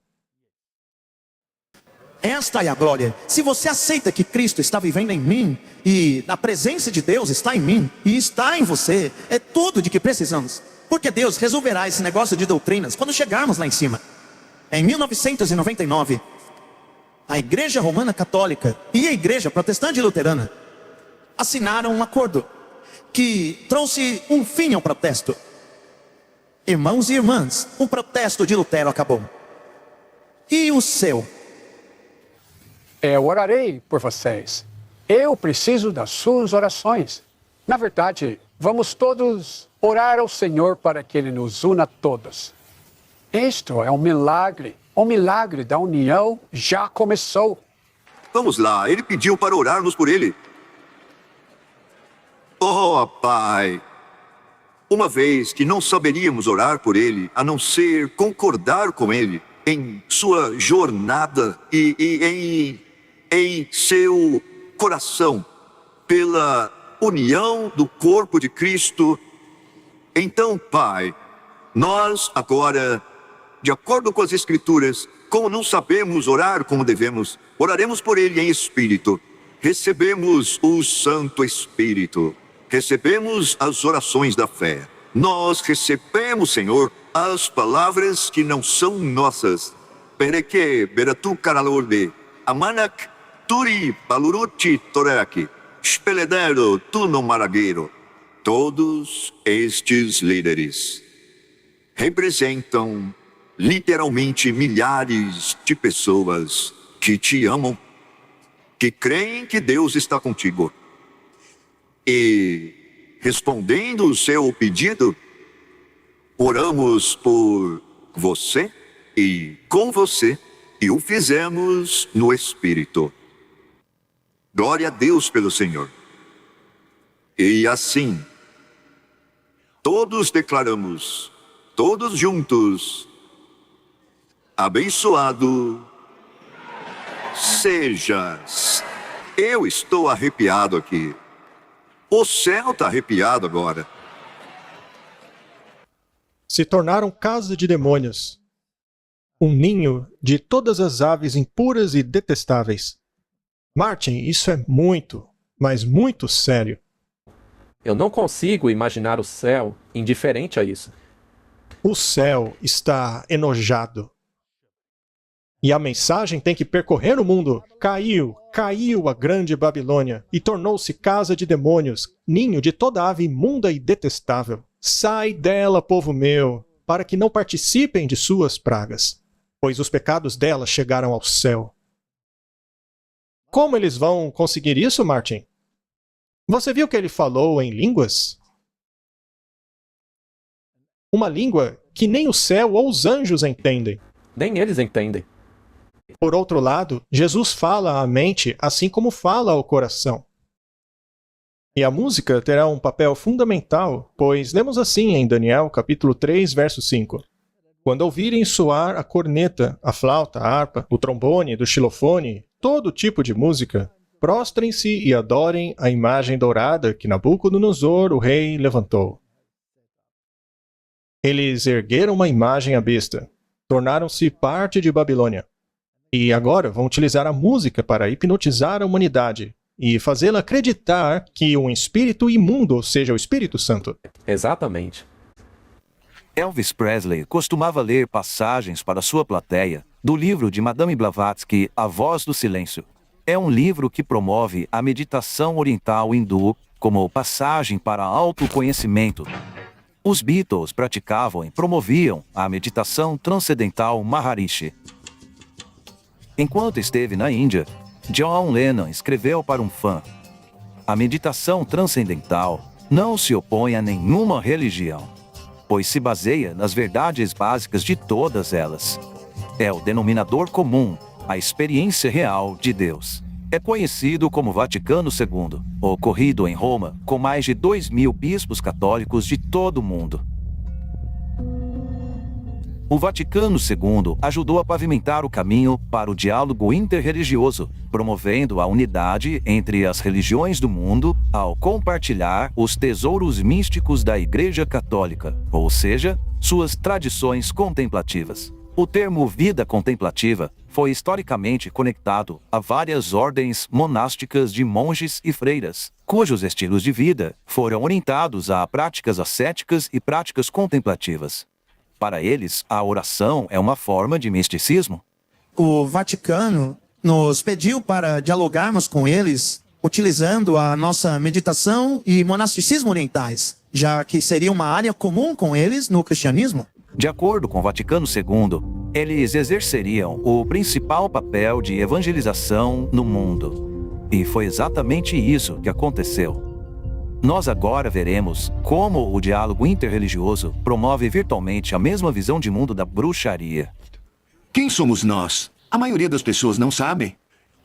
Esta é a glória. Se você aceita que Cristo está vivendo em mim e a presença de Deus está em mim e está em você, é tudo de que precisamos. Porque Deus resolverá esse negócio de doutrinas quando chegarmos lá em cima. Em 1999, a Igreja Romana Católica e a Igreja Protestante Luterana assinaram um acordo que trouxe um fim ao protesto. Irmãos e irmãs, o protesto de Lutero acabou. E o seu? Eu orarei por vocês. Eu preciso das suas orações. Na verdade, vamos todos orar ao Senhor para que Ele nos una a todos. Isto é um milagre. O milagre da união já começou. Vamos lá, ele pediu para orarmos por ele. Oh, Pai, uma vez que não saberíamos orar por ele, a não ser concordar com ele em sua jornada e em seu coração, pela união do corpo de Cristo. Então, Pai, nós agora, de acordo com as Escrituras, como não sabemos orar como devemos, oraremos por ele em espírito. Recebemos o Santo Espírito. Recebemos as orações da fé. Nós recebemos, Senhor, as palavras que não são nossas. Pereke, beratu karalorde, amanak, turi, baluruti, toraki, speledero, tuno maragueiro. Todos estes líderes representam literalmente milhares de pessoas que te amam, que creem que Deus está contigo. E, respondendo o seu pedido, oramos por você e com você, e o fizemos no Espírito. Glória a Deus pelo Senhor. E assim, todos declaramos, todos juntos, abençoado sejas. Eu estou arrepiado aqui. O céu está arrepiado agora. Se tornaram casa de demônios, um ninho de todas as aves impuras e detestáveis. Martin, isso é muito, mas muito sério. Eu não consigo imaginar o céu indiferente a isso. O céu está enojado. E a mensagem tem que percorrer o mundo. Caiu a grande Babilônia e tornou-se casa de demônios, ninho de toda ave imunda e detestável. Sai dela, povo meu, para que não participem de suas pragas, pois os pecados dela chegaram ao céu. Como eles vão conseguir isso, Martin? Você viu que ele falou em línguas? Uma língua que nem o céu ou os anjos entendem. Nem eles entendem. Por outro lado, Jesus fala à mente assim como fala ao coração. E a música terá um papel fundamental, pois lemos assim em Daniel, capítulo 3, verso 5. Quando ouvirem soar a corneta, a flauta, a harpa, o trombone, do xilofone, todo tipo de música, prostrem-se e adorem a imagem dourada que Nabucodonosor, o rei, levantou. Eles ergueram uma imagem à besta, tornaram-se parte de Babilônia. E agora vão utilizar a música para hipnotizar a humanidade e fazê-la acreditar que um espírito imundo seja o Espírito Santo. Exatamente. Elvis Presley costumava ler passagens para sua plateia do livro de Madame Blavatsky, A Voz do Silêncio. É um livro que promove a meditação oriental hindu como passagem para autoconhecimento. Os Beatles praticavam e promoviam a meditação transcendental Maharishi. Enquanto esteve na Índia, John Lennon escreveu para um fã: a meditação transcendental não se opõe a nenhuma religião, pois se baseia nas verdades básicas de todas elas. É o denominador comum, a experiência real de Deus. É conhecido como Vaticano II, ocorrido em Roma, com mais de 2.000 bispos católicos de todo o mundo. O Vaticano II ajudou a pavimentar o caminho para o diálogo interreligioso, promovendo a unidade entre as religiões do mundo ao compartilhar os tesouros místicos da Igreja Católica, ou seja, suas tradições contemplativas. O termo vida contemplativa foi historicamente conectado a várias ordens monásticas de monges e freiras, cujos estilos de vida foram orientados a práticas ascéticas e práticas contemplativas. Para eles, a oração é uma forma de misticismo. O Vaticano nos pediu para dialogarmos com eles utilizando a nossa meditação e monasticismo orientais, já que seria uma área comum com eles no cristianismo. De acordo com o Vaticano II, eles exerceriam o principal papel de evangelização no mundo. E foi exatamente isso que aconteceu. Nós agora veremos como o diálogo interreligioso promove virtualmente a mesma visão de mundo da bruxaria. Quem somos nós? A maioria das pessoas não sabe.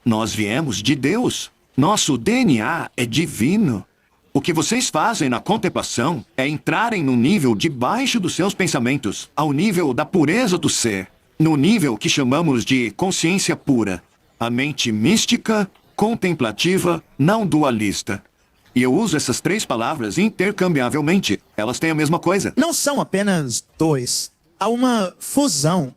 Nós viemos de Deus. Nosso DNA é divino. O que vocês fazem na contemplação é entrarem no nível debaixo dos seus pensamentos, ao nível da pureza do ser, no nível que chamamos de consciência pura, a mente mística, contemplativa, não dualista. E eu uso essas três palavras intercambiavelmente. Elas têm a mesma coisa. Não são apenas dois. Há uma fusão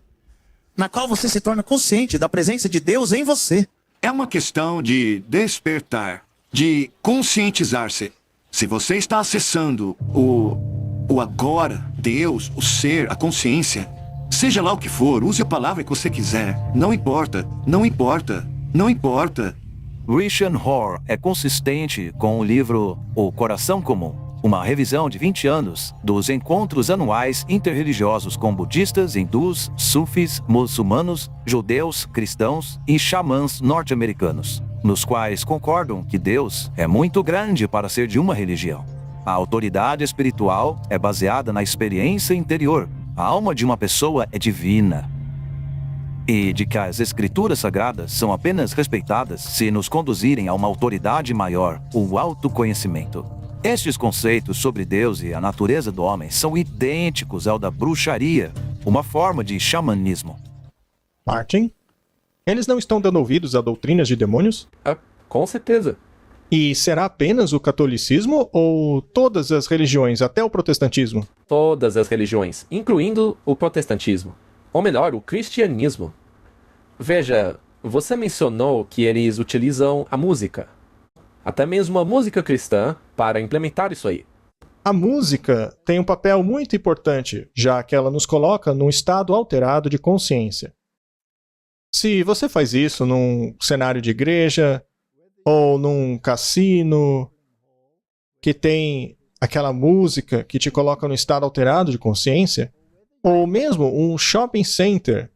na qual você se torna consciente da presença de Deus em você. É uma questão de despertar, de conscientizar-se. Se você está acessando o agora, Deus, o ser, a consciência, seja lá o que for, use a palavra que você quiser. Não importa, não importa, não importa. Richard Rohr é consistente com o livro O Coração Comum, uma revisão de 20 anos dos encontros anuais interreligiosos com budistas, hindus, sufis, muçulmanos, judeus, cristãos e xamãs norte-americanos. nos quais concordam que Deus é muito grande para ser de uma religião. A autoridade espiritual é baseada na experiência interior. A alma de uma pessoa é divina. E de que as escrituras sagradas são apenas respeitadas se nos conduzirem a uma autoridade maior, o autoconhecimento. Estes conceitos sobre Deus e a natureza do homem são idênticos ao da bruxaria, uma forma de xamanismo. Martin? Eles não estão dando ouvidos a doutrinas de demônios? Com certeza. E será apenas o catolicismo ou todas as religiões, até o protestantismo? Todas as religiões, incluindo o protestantismo. Ou melhor, o cristianismo. Veja, você mencionou que eles utilizam a música. Até mesmo a música cristã para implementar isso aí. A música tem um papel muito importante, já que ela nos coloca num estado alterado de consciência. Se você faz isso num cenário de igreja, ou num cassino, que tem aquela música que te coloca no estado alterado de consciência, ou mesmo um shopping center,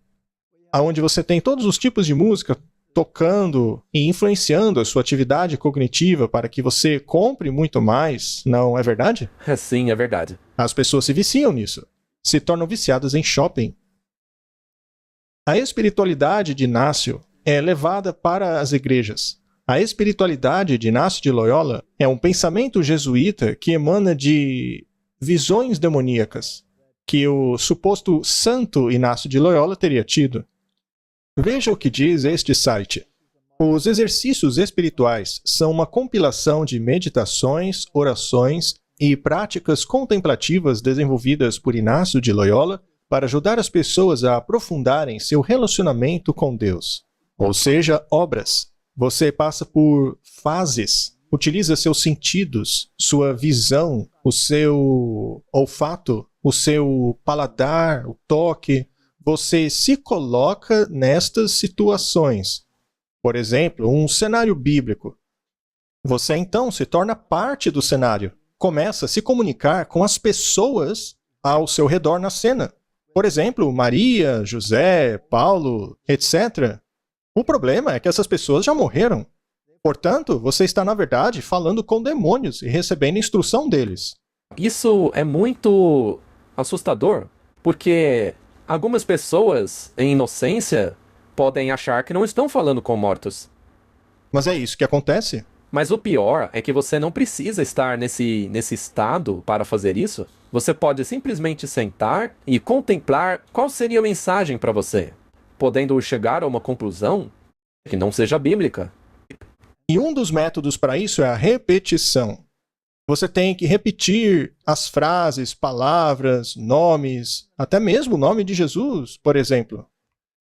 onde você tem todos os tipos de música tocando e influenciando a sua atividade cognitiva para que você compre muito mais, não é verdade? Sim, é verdade. As pessoas se viciam nisso, se tornam viciadas em shopping. A espiritualidade de Inácio é levada para as igrejas. A espiritualidade de Inácio de Loyola é um pensamento jesuíta que emana de visões demoníacas, que o suposto santo Inácio de Loyola teria tido. Veja o que diz este site. Os exercícios espirituais são uma compilação de meditações, orações e práticas contemplativas desenvolvidas por Inácio de Loyola para ajudar as pessoas a aprofundarem seu relacionamento com Deus. Ou seja, obras. Você passa por fases, utiliza seus sentidos, sua visão, o seu olfato, o seu paladar, o toque. Você se coloca nestas situações. Por exemplo, um cenário bíblico. Você então se torna parte do cenário. Começa a se comunicar com as pessoas ao seu redor na cena. Por exemplo, Maria, José, Paulo, etc. O problema é que essas pessoas já morreram. Portanto, você está, na verdade, falando com demônios e recebendo instrução deles. Isso é muito assustador, porque algumas pessoas, em inocência, podem achar que não estão falando com mortos. Mas é isso que acontece. Mas o pior é que você não precisa estar nesse estado para fazer isso. Você pode simplesmente sentar e contemplar qual seria a mensagem para você, podendo chegar a uma conclusão que não seja bíblica. E um dos métodos para isso é a repetição. Você tem que repetir as frases, palavras, nomes, até mesmo o nome de Jesus, por exemplo.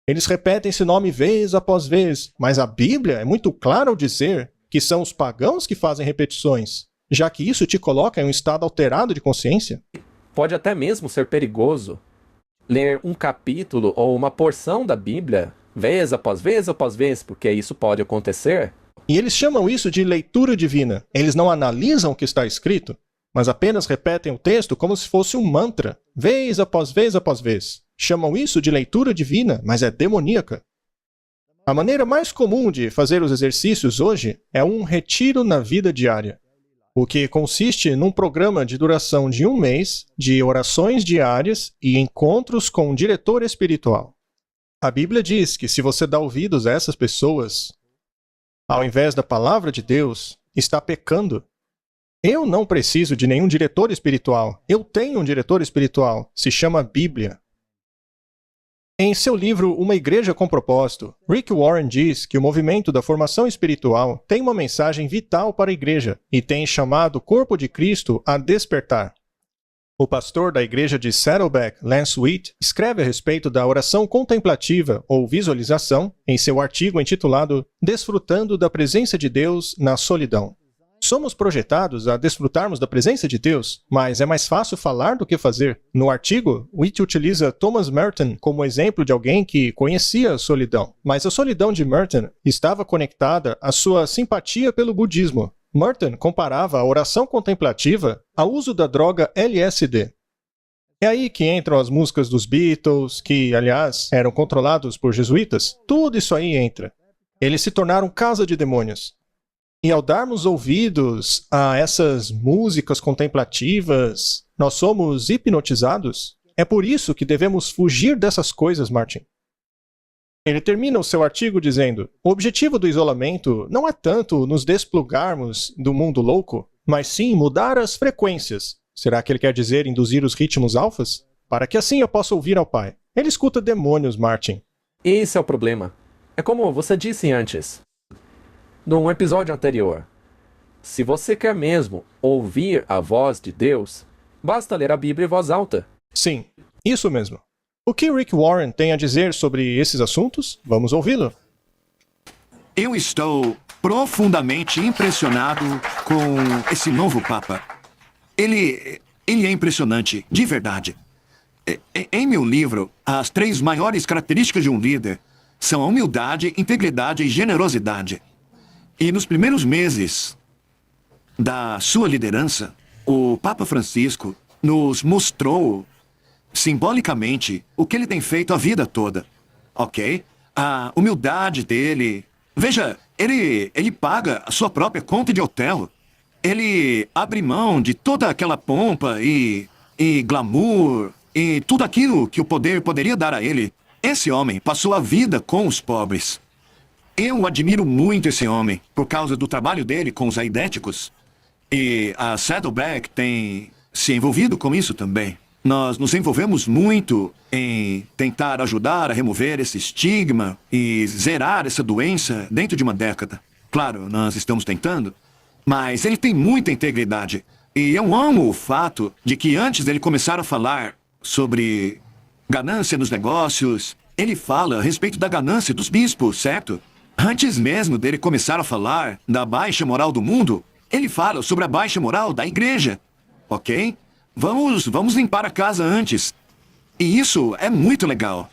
Eles repetem esse nome vez após vez, mas a Bíblia é muito clara ao dizer que são os pagãos que fazem repetições, já que isso te coloca em um estado alterado de consciência. Pode até mesmo ser perigoso ler um capítulo ou uma porção da Bíblia vez após vez, porque isso pode acontecer. E eles chamam isso de leitura divina. Eles não analisam o que está escrito, mas apenas repetem o texto como se fosse um mantra, vez após vez. Chamam isso de leitura divina, mas é demoníaca. A maneira mais comum de fazer os exercícios hoje é um retiro na vida diária, o que consiste num programa de duração de 1 mês, de orações diárias e encontros com um diretor espiritual. A Bíblia diz que se você dá ouvidos a essas pessoas, ao invés da palavra de Deus, está pecando. Eu não preciso de nenhum diretor espiritual. Eu tenho um diretor espiritual. Se chama Bíblia. Em seu livro Uma Igreja com Propósito, Rick Warren diz que o movimento da formação espiritual tem uma mensagem vital para a igreja e tem chamado o corpo de Cristo a despertar. O pastor da igreja de Saddleback, Lance Witt, escreve a respeito da oração contemplativa ou visualização em seu artigo intitulado Desfrutando da Presença de Deus na Solidão. Somos projetados a desfrutarmos da presença de Deus, mas é mais fácil falar do que fazer. No artigo, Witt utiliza Thomas Merton como exemplo de alguém que conhecia a solidão, mas a solidão de Merton estava conectada à sua simpatia pelo budismo. Merton comparava a oração contemplativa ao uso da droga LSD. É aí que entram as músicas dos Beatles, que, aliás, eram controlados por jesuítas. Tudo isso aí entra. Eles se tornaram casa de demônios. E ao darmos ouvidos a essas músicas contemplativas, nós somos hipnotizados. É por isso que devemos fugir dessas coisas, Martin. Ele termina o seu artigo dizendo: o objetivo do isolamento não é tanto nos desplugarmos do mundo louco, mas sim mudar as frequências. Será que ele quer dizer induzir os ritmos alfas? Para que assim eu possa ouvir ao Pai. Ele escuta demônios, Martin. Esse é o problema. É como você disse antes, num episódio anterior. Se você quer mesmo ouvir a voz de Deus, basta ler a Bíblia em voz alta. Sim, isso mesmo. O que Rick Warren tem a dizer sobre esses assuntos? Vamos ouvi-lo. Eu estou profundamente impressionado com esse novo Papa. Ele é impressionante, de verdade. Em meu livro, as 3 maiores características de um líder são a humildade, integridade e generosidade. E nos primeiros meses da sua liderança, o Papa Francisco nos mostrou simbolicamente o que ele tem feito a vida toda, ok? A humildade dele. Veja, ele paga a sua própria conta de hotel. Ele abre mão de toda aquela pompa e glamour e tudo aquilo que o poder poderia dar a ele. Esse homem passou a vida com os pobres. Eu admiro muito esse homem por causa do trabalho dele com os aidéticos. E a Saddleback tem se envolvido com isso também. Nós nos envolvemos muito em tentar ajudar a remover esse estigma e zerar essa doença dentro de uma década. Claro, nós estamos tentando, mas ele tem muita integridade. E eu amo o fato de que antes dele começar a falar sobre ganância nos negócios, ele fala a respeito da ganância dos bispos, certo? Antes mesmo dele começar a falar da baixa moral do mundo, ele fala sobre a baixa moral da igreja, ok? Vamos limpar a casa antes. E isso é muito legal.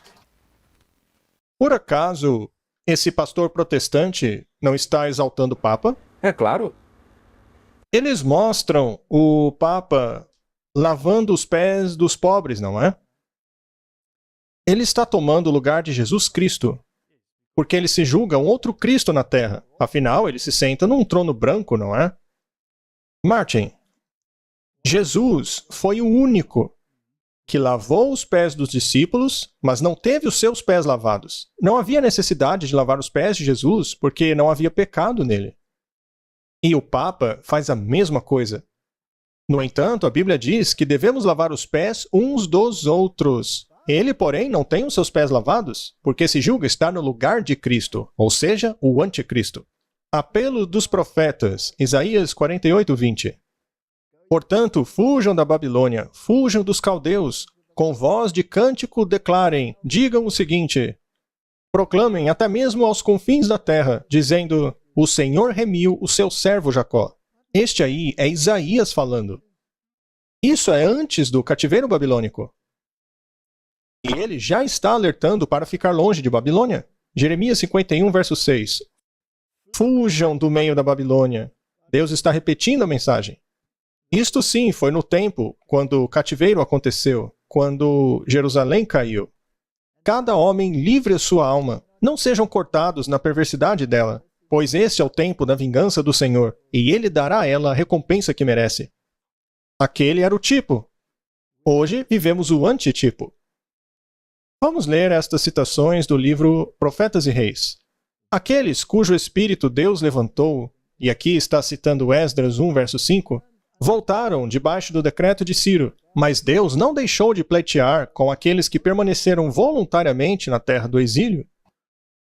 Por acaso, esse pastor protestante não está exaltando o Papa? É claro. Eles mostram o Papa lavando os pés dos pobres, não é? Ele está tomando o lugar de Jesus Cristo, porque ele se julga um outro Cristo na Terra. Afinal, ele se senta num trono branco, não é? Martin, Jesus foi o único que lavou os pés dos discípulos, mas não teve os seus pés lavados. Não havia necessidade de lavar os pés de Jesus, porque não havia pecado nele. E o Papa faz a mesma coisa. No entanto, a Bíblia diz que devemos lavar os pés uns dos outros. Ele, porém, não tem os seus pés lavados, porque se julga estar no lugar de Cristo, ou seja, o anticristo. Apelo dos profetas, Isaías 48:20. Portanto, fujam da Babilônia, fujam dos caldeus, com voz de cântico declarem, digam o seguinte, proclamem até mesmo aos confins da terra, dizendo, o Senhor remiu o seu servo Jacó. Este aí é Isaías falando. Isso é antes do cativeiro babilônico. E ele já está alertando para ficar longe de Babilônia. Jeremias 51, verso 6. Fujam do meio da Babilônia. Deus está repetindo a mensagem. Isto sim foi no tempo quando o cativeiro aconteceu, quando Jerusalém caiu. Cada homem livre a sua alma, não sejam cortados na perversidade dela, pois esse é o tempo da vingança do Senhor, e ele dará a ela a recompensa que merece. Aquele era o tipo. Hoje vivemos o antitipo. Vamos ler estas citações do livro Profetas e Reis. Aqueles cujo espírito Deus levantou, e aqui está citando Esdras 1, verso 5, voltaram debaixo do decreto de Ciro, mas Deus não deixou de pleitear com aqueles que permaneceram voluntariamente na terra do exílio.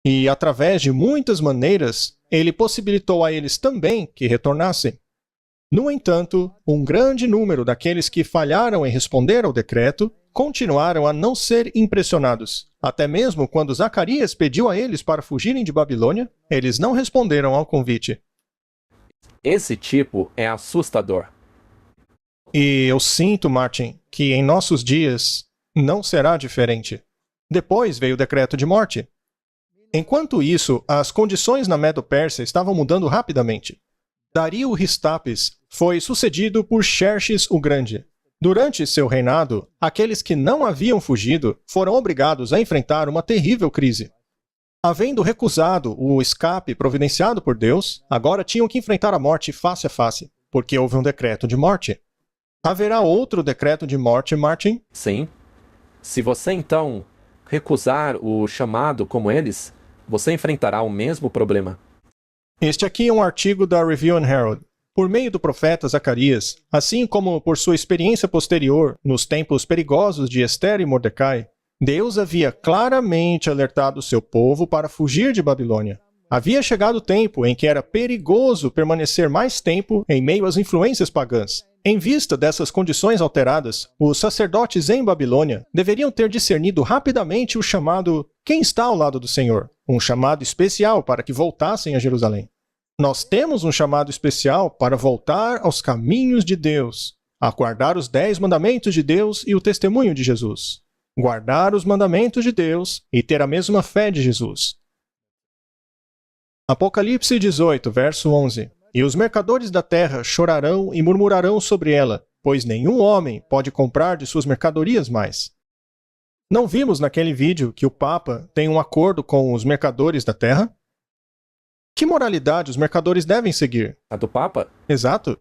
E, através de muitas maneiras, ele possibilitou a eles também que retornassem. No entanto, um grande número daqueles que falharam em responder ao decreto continuaram a não ser impressionados. Até mesmo quando Zacarias pediu a eles para fugirem de Babilônia, eles não responderam ao convite. Esse tipo é assustador. E eu sinto, Martin, que em nossos dias não será diferente. Depois veio o decreto de morte. Enquanto isso, as condições na Medo-Pérsia estavam mudando rapidamente. Dario Ristapes foi sucedido por Xerxes o Grande. Durante seu reinado, aqueles que não haviam fugido foram obrigados a enfrentar uma terrível crise. Havendo recusado o escape providenciado por Deus, agora tinham que enfrentar a morte face a face, porque houve um decreto de morte. Haverá outro decreto de morte, Martin? Sim. Se você então recusar o chamado como eles, você enfrentará o mesmo problema. Este aqui é um artigo da Review and Herald. Por meio do profeta Zacarias, assim como por sua experiência posterior nos tempos perigosos de Esther e Mordecai, Deus havia claramente alertado seu povo para fugir de Babilônia. Havia chegado o tempo em que era perigoso permanecer mais tempo em meio às influências pagãs. Em vista dessas condições alteradas, os sacerdotes em Babilônia deveriam ter discernido rapidamente o chamado "Quem está ao lado do Senhor?", um chamado especial para que voltassem a Jerusalém. Nós temos um chamado especial para voltar aos caminhos de Deus, a guardar os 10 mandamentos de Deus e o testemunho de Jesus. Guardar os mandamentos de Deus e ter a mesma fé de Jesus. Apocalipse 18, verso 11. E os mercadores da terra chorarão e murmurarão sobre ela, pois nenhum homem pode comprar de suas mercadorias mais. Não vimos naquele vídeo que o Papa tem um acordo com os mercadores da terra? Que moralidade os mercadores devem seguir? A do Papa? Exato.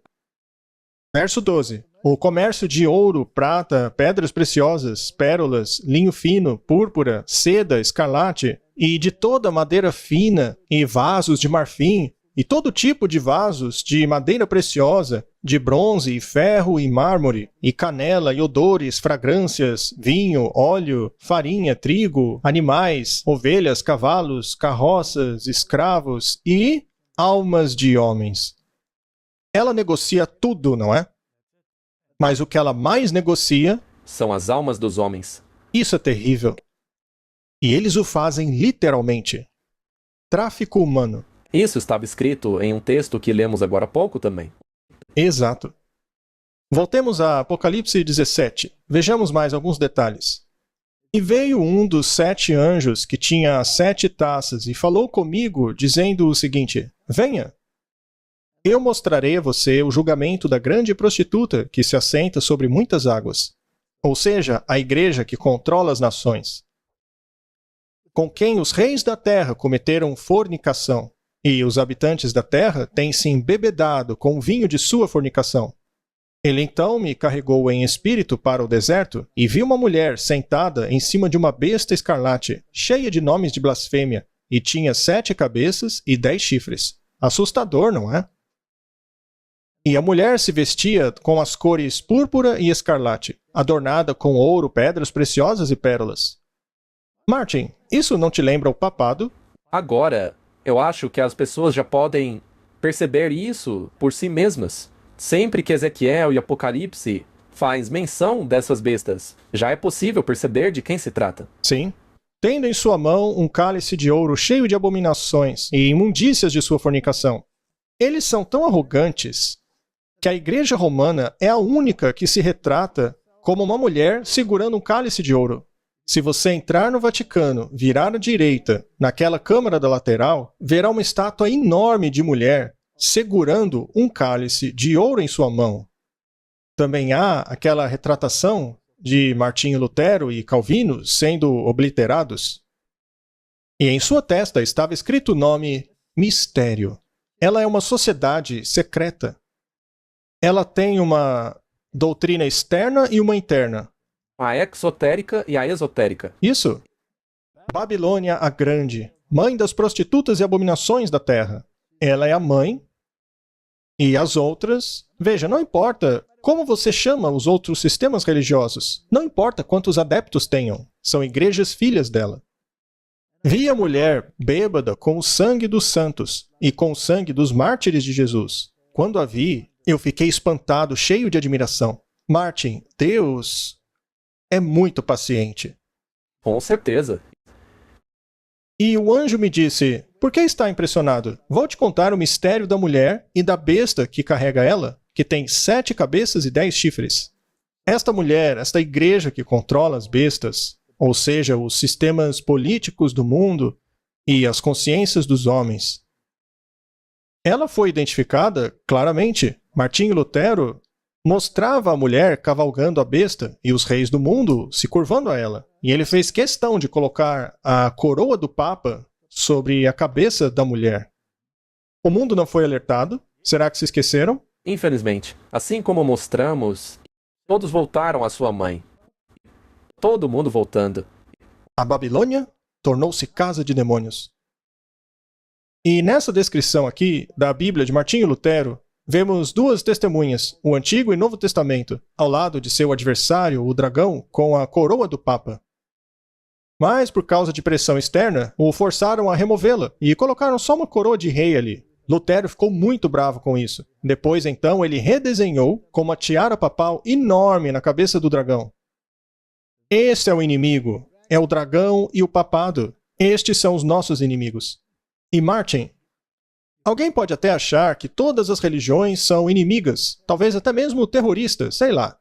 Verso 12. O comércio de ouro, prata, pedras preciosas, pérolas, linho fino, púrpura, seda, escarlate, e de toda madeira fina, e vasos de marfim, e todo tipo de vasos de madeira preciosa, de bronze e ferro e mármore, e canela e odores, fragrâncias, vinho, óleo, farinha, trigo, animais, ovelhas, cavalos, carroças, escravos e almas de homens. Ela negocia tudo, não é? Mas o que ela mais negocia são as almas dos homens. Isso é terrível. E eles o fazem literalmente. Tráfico humano. Isso estava escrito em um texto que lemos agora há pouco também. Exato. Voltemos a Apocalipse 17. Vejamos mais alguns detalhes. E veio um dos 7 anjos que tinha 7 taças e falou comigo, dizendo o seguinte: Venha. Eu mostrarei a você o julgamento da grande prostituta que se assenta sobre muitas águas, ou seja, a igreja que controla as nações, com quem os reis da terra cometeram fornicação, e os habitantes da terra têm se embebedado com o vinho de sua fornicação. Ele então me carregou em espírito para o deserto, e vi uma mulher sentada em cima de uma besta escarlate, cheia de nomes de blasfêmia, e tinha 7 cabeças e 10 chifres. Assustador, não é? E a mulher se vestia com as cores púrpura e escarlate, adornada com ouro, pedras preciosas e pérolas. Martin, isso não te lembra o papado? Agora, eu acho que as pessoas já podem perceber isso por si mesmas. Sempre que Ezequiel e Apocalipse faz menção dessas bestas, já é possível perceber de quem se trata. Sim. Tendo em sua mão um cálice de ouro cheio de abominações e imundícias de sua fornicação. Eles são tão arrogantes que a Igreja Romana é a única que se retrata como uma mulher segurando um cálice de ouro. Se você entrar no Vaticano, virar à direita, naquela câmara da lateral, verá uma estátua enorme de mulher segurando um cálice de ouro em sua mão. Também há aquela retratação de Martinho Lutero e Calvino sendo obliterados. E em sua testa estava escrito o nome Mistério. Ela é uma sociedade secreta. Ela tem uma doutrina externa e uma interna. A exotérica e a esotérica. Isso. Babilônia a Grande, mãe das prostitutas e abominações da terra. Ela é a mãe. E as outras... Veja, não importa como você chama os outros sistemas religiosos. Não importa quantos adeptos tenham. São igrejas filhas dela. Vi a mulher bêbada com o sangue dos santos e com o sangue dos mártires de Jesus. Quando a vi, eu fiquei espantado, cheio de admiração. Martin, Deus é muito paciente. Com certeza. E o anjo me disse, por que está impressionado? Vou te contar o mistério da mulher e da besta que carrega ela, que tem 7 cabeças e 10 chifres. Esta mulher, esta igreja que controla as bestas, ou seja, os sistemas políticos do mundo e as consciências dos homens. Ela foi identificada claramente. Martinho Lutero mostrava a mulher cavalgando a besta e os reis do mundo se curvando a ela. E ele fez questão de colocar a coroa do Papa sobre a cabeça da mulher. O mundo não foi alertado? Será que se esqueceram? Infelizmente, assim como mostramos, todos voltaram à sua mãe. Todo mundo voltando. A Babilônia tornou-se casa de demônios. E nessa descrição aqui da Bíblia de Martinho Lutero, vemos duas testemunhas, o Antigo e Novo Testamento, ao lado de seu adversário, o dragão, com a coroa do Papa. Mas, por causa de pressão externa, o forçaram a removê-la e colocaram só uma coroa de rei ali. Lutero ficou muito bravo com isso. Depois, então, ele redesenhou com uma tiara papal enorme na cabeça do dragão. Esse é o inimigo. É o dragão e o papado. Estes são os nossos inimigos. E Martin, alguém pode até achar que todas as religiões são inimigas, talvez até mesmo terroristas, sei lá.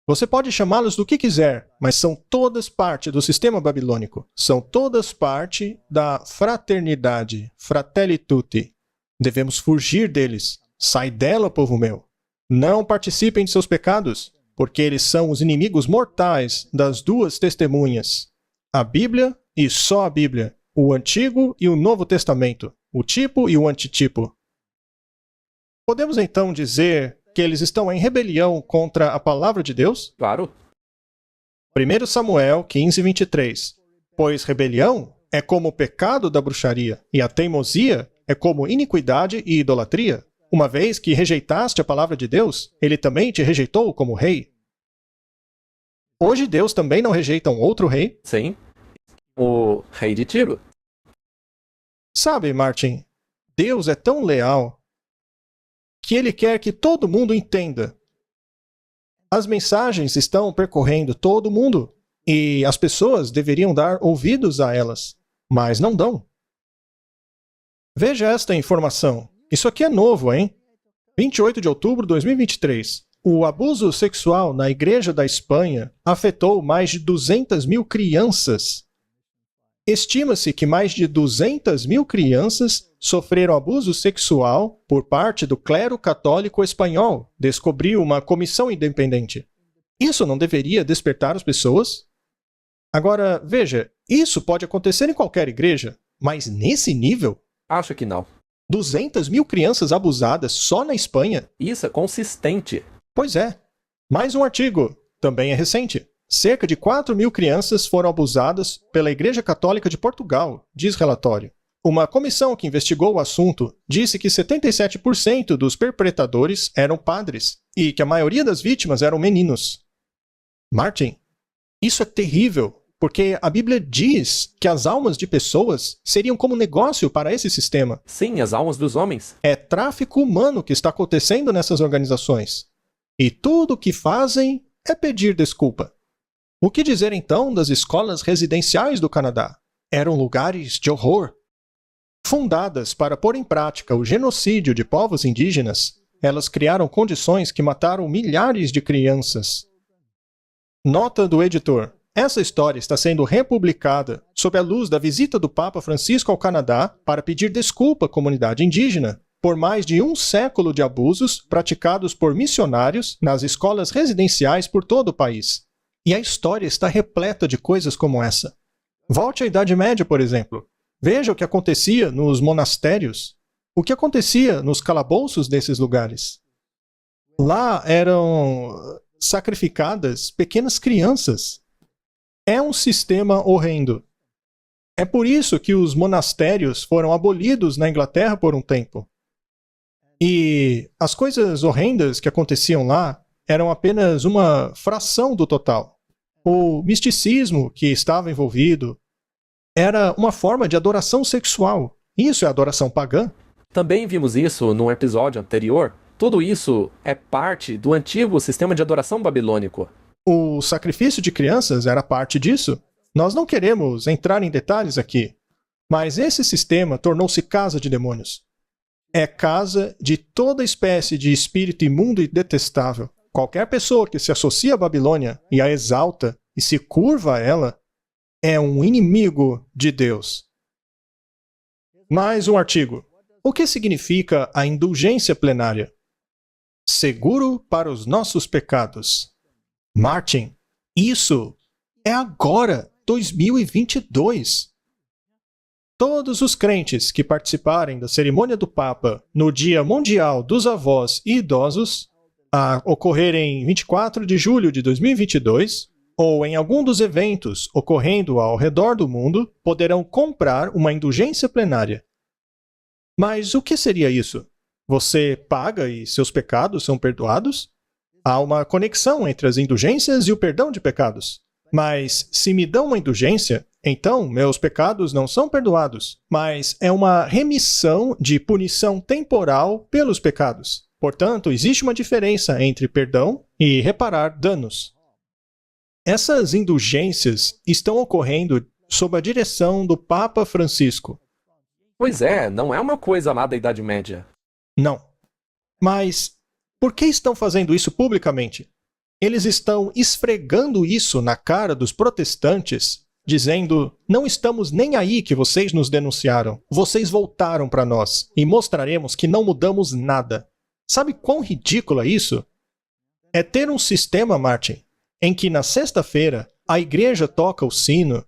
Você pode chamá-las do que quiser, mas são todas parte do sistema babilônico. São todas parte da fraternidade, fratelli tutti. Devemos fugir deles. Sai dela, povo meu. Não participem de seus pecados, porque eles são os inimigos mortais das duas testemunhas. A Bíblia e só a Bíblia. O Antigo e o Novo Testamento. O tipo e o antitipo. Podemos então dizer que eles estão em rebelião contra a palavra de Deus? Claro. 1 Samuel 15:23. Pois rebelião é como o pecado da bruxaria, e a teimosia é como iniquidade e idolatria. Uma vez que rejeitaste a palavra de Deus, ele também te rejeitou como rei. Hoje Deus também não rejeita um outro rei? Sim. O rei de Tiro. Sabe, Martin, Deus é tão leal que ele quer que todo mundo entenda. As mensagens estão percorrendo todo mundo e as pessoas deveriam dar ouvidos a elas, mas não dão. Veja esta informação. Isso aqui é novo, hein? 28 de outubro de 2023. O abuso sexual na Igreja da Espanha afetou mais de 200 mil crianças. Estima-se que mais de 200 mil crianças sofreram abuso sexual por parte do clero católico espanhol, descobriu uma comissão independente. Isso não deveria despertar as pessoas? Agora, veja, isso pode acontecer em qualquer igreja, mas nesse nível? Acho que não. 200 mil crianças abusadas só na Espanha? Isso é consistente. Pois é. Mais um artigo, também é recente. Cerca de 4 mil crianças foram abusadas pela Igreja Católica de Portugal, diz relatório. Uma comissão que investigou o assunto disse que 77% dos perpetradores eram padres e que a maioria das vítimas eram meninos. Martin, isso é terrível, porque a Bíblia diz que as almas de pessoas seriam como negócio para esse sistema. Sim, as almas dos homens. É tráfico humano que está acontecendo nessas organizações. E tudo o que fazem é pedir desculpa. O que dizer então das escolas residenciais do Canadá? Eram lugares de horror. Fundadas para pôr em prática o genocídio de povos indígenas, elas criaram condições que mataram milhares de crianças. Nota do editor. Essa história está sendo republicada sob a luz da visita do Papa Francisco ao Canadá para pedir desculpa à comunidade indígena por mais de um século de abusos praticados por missionários nas escolas residenciais por todo o país. E a história está repleta de coisas como essa. Volte à Idade Média, por exemplo. Veja o que acontecia nos monastérios, o que acontecia nos calabouços desses lugares. Lá eram sacrificadas pequenas crianças. É um sistema horrendo. É por isso que os monastérios foram abolidos na Inglaterra por um tempo. E as coisas horrendas que aconteciam lá eram apenas uma fração do total. O misticismo que estava envolvido era uma forma de adoração sexual. Isso é adoração pagã. Também vimos isso num episódio anterior. Tudo isso é parte do antigo sistema de adoração babilônico. O sacrifício de crianças era parte disso. Nós não queremos entrar em detalhes aqui, mas esse sistema tornou-se casa de demônios. É casa de toda espécie de espírito imundo e detestável. Qualquer pessoa que se associa à Babilônia e a exalta e se curva a ela é um inimigo de Deus. Mais um artigo. O que significa a indulgência plenária? Seguro para os nossos pecados. Martin, isso é agora, 2022. todos os crentes que participarem da cerimônia do Papa no Dia Mundial dos Avós e Idosos, a ocorrer em 24 de julho de 2022, ou em algum dos eventos ocorrendo ao redor do mundo, poderão comprar uma indulgência plenária. Mas o que seria isso? Você paga e seus pecados são perdoados? Há uma conexão entre as indulgências e o perdão de pecados. Mas se me dão uma indulgência, então meus pecados não são perdoados, mas é uma remissão de punição temporal pelos pecados. Portanto, existe uma diferença entre perdão e reparar danos. Essas indulgências estão ocorrendo sob a direção do Papa Francisco. Pois é, não é uma coisa lá da Idade Média. Não. Mas por que estão fazendo isso publicamente? Eles estão esfregando isso na cara dos protestantes, dizendo: não estamos nem aí que vocês nos denunciaram. Vocês voltaram para nós e mostraremos que não mudamos nada. Sabe quão ridículo é isso? É ter um sistema, Martin, em que na sexta-feira a igreja toca o sino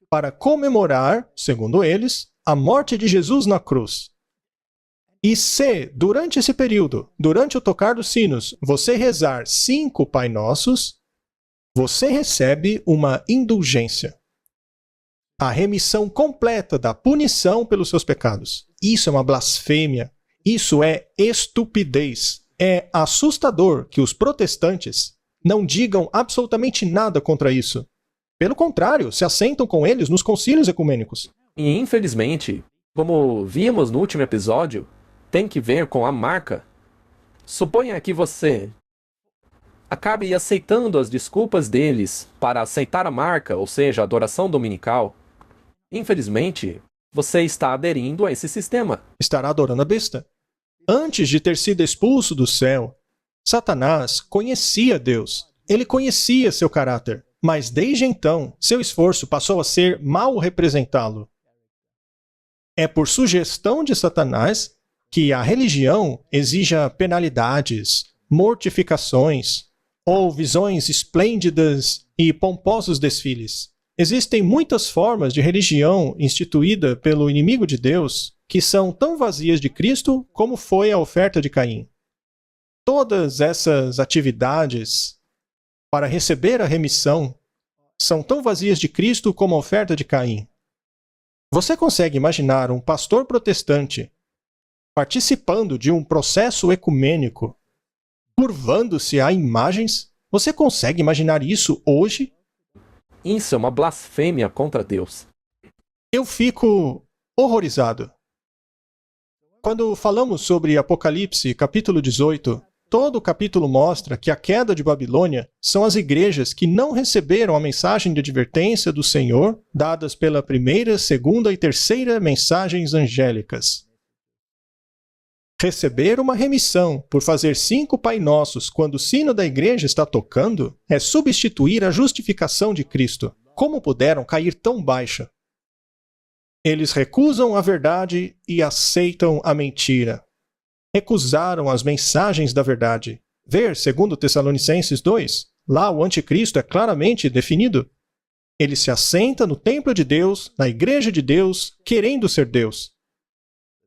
para comemorar, segundo eles, a morte de Jesus na cruz. E se, durante esse período, durante o tocar dos sinos, você rezar 5 Pai Nossos, você recebe uma indulgência. A remissão completa da punição pelos seus pecados. Isso é uma blasfêmia. Isso é estupidez. É assustador que os protestantes não digam absolutamente nada contra isso. Pelo contrário, se assentam com eles nos concílios ecumênicos. E infelizmente, como vimos no último episódio, tem que ver com a marca. Suponha que você acabe aceitando as desculpas deles para aceitar a marca, ou seja, a adoração dominical. Infelizmente, você está aderindo a esse sistema. Estará adorando a besta. Antes de ter sido expulso do céu, Satanás conhecia Deus. Ele conhecia seu caráter. Mas desde então, seu esforço passou a ser mal representá-lo. É por sugestão de Satanás que a religião exija penalidades, mortificações ou visões esplêndidas e pomposos desfiles. Existem muitas formas de religião instituída pelo inimigo de Deus que são tão vazias de Cristo como foi a oferta de Caim. Todas essas atividades para receber a remissão são tão vazias de Cristo como a oferta de Caim. Você consegue imaginar um pastor protestante participando de um processo ecumênico, curvando-se a imagens? Você consegue imaginar isso hoje? Isso é uma blasfêmia contra Deus. Eu fico horrorizado. Quando falamos sobre Apocalipse, capítulo 18, todo o capítulo mostra que a queda de Babilônia são as igrejas que não receberam a mensagem de advertência do Senhor dadas pela primeira, segunda e terceira mensagens angélicas. Receber uma remissão por fazer 5 Pai Nossos quando o sino da igreja está tocando é substituir a justificação de Cristo. Como puderam cair tão baixo? Eles recusam a verdade e aceitam a mentira. Recusaram as mensagens da verdade. Ver 2 Tessalonicenses 2. Lá o anticristo é claramente definido. Ele se assenta no templo de Deus, na igreja de Deus, querendo ser Deus.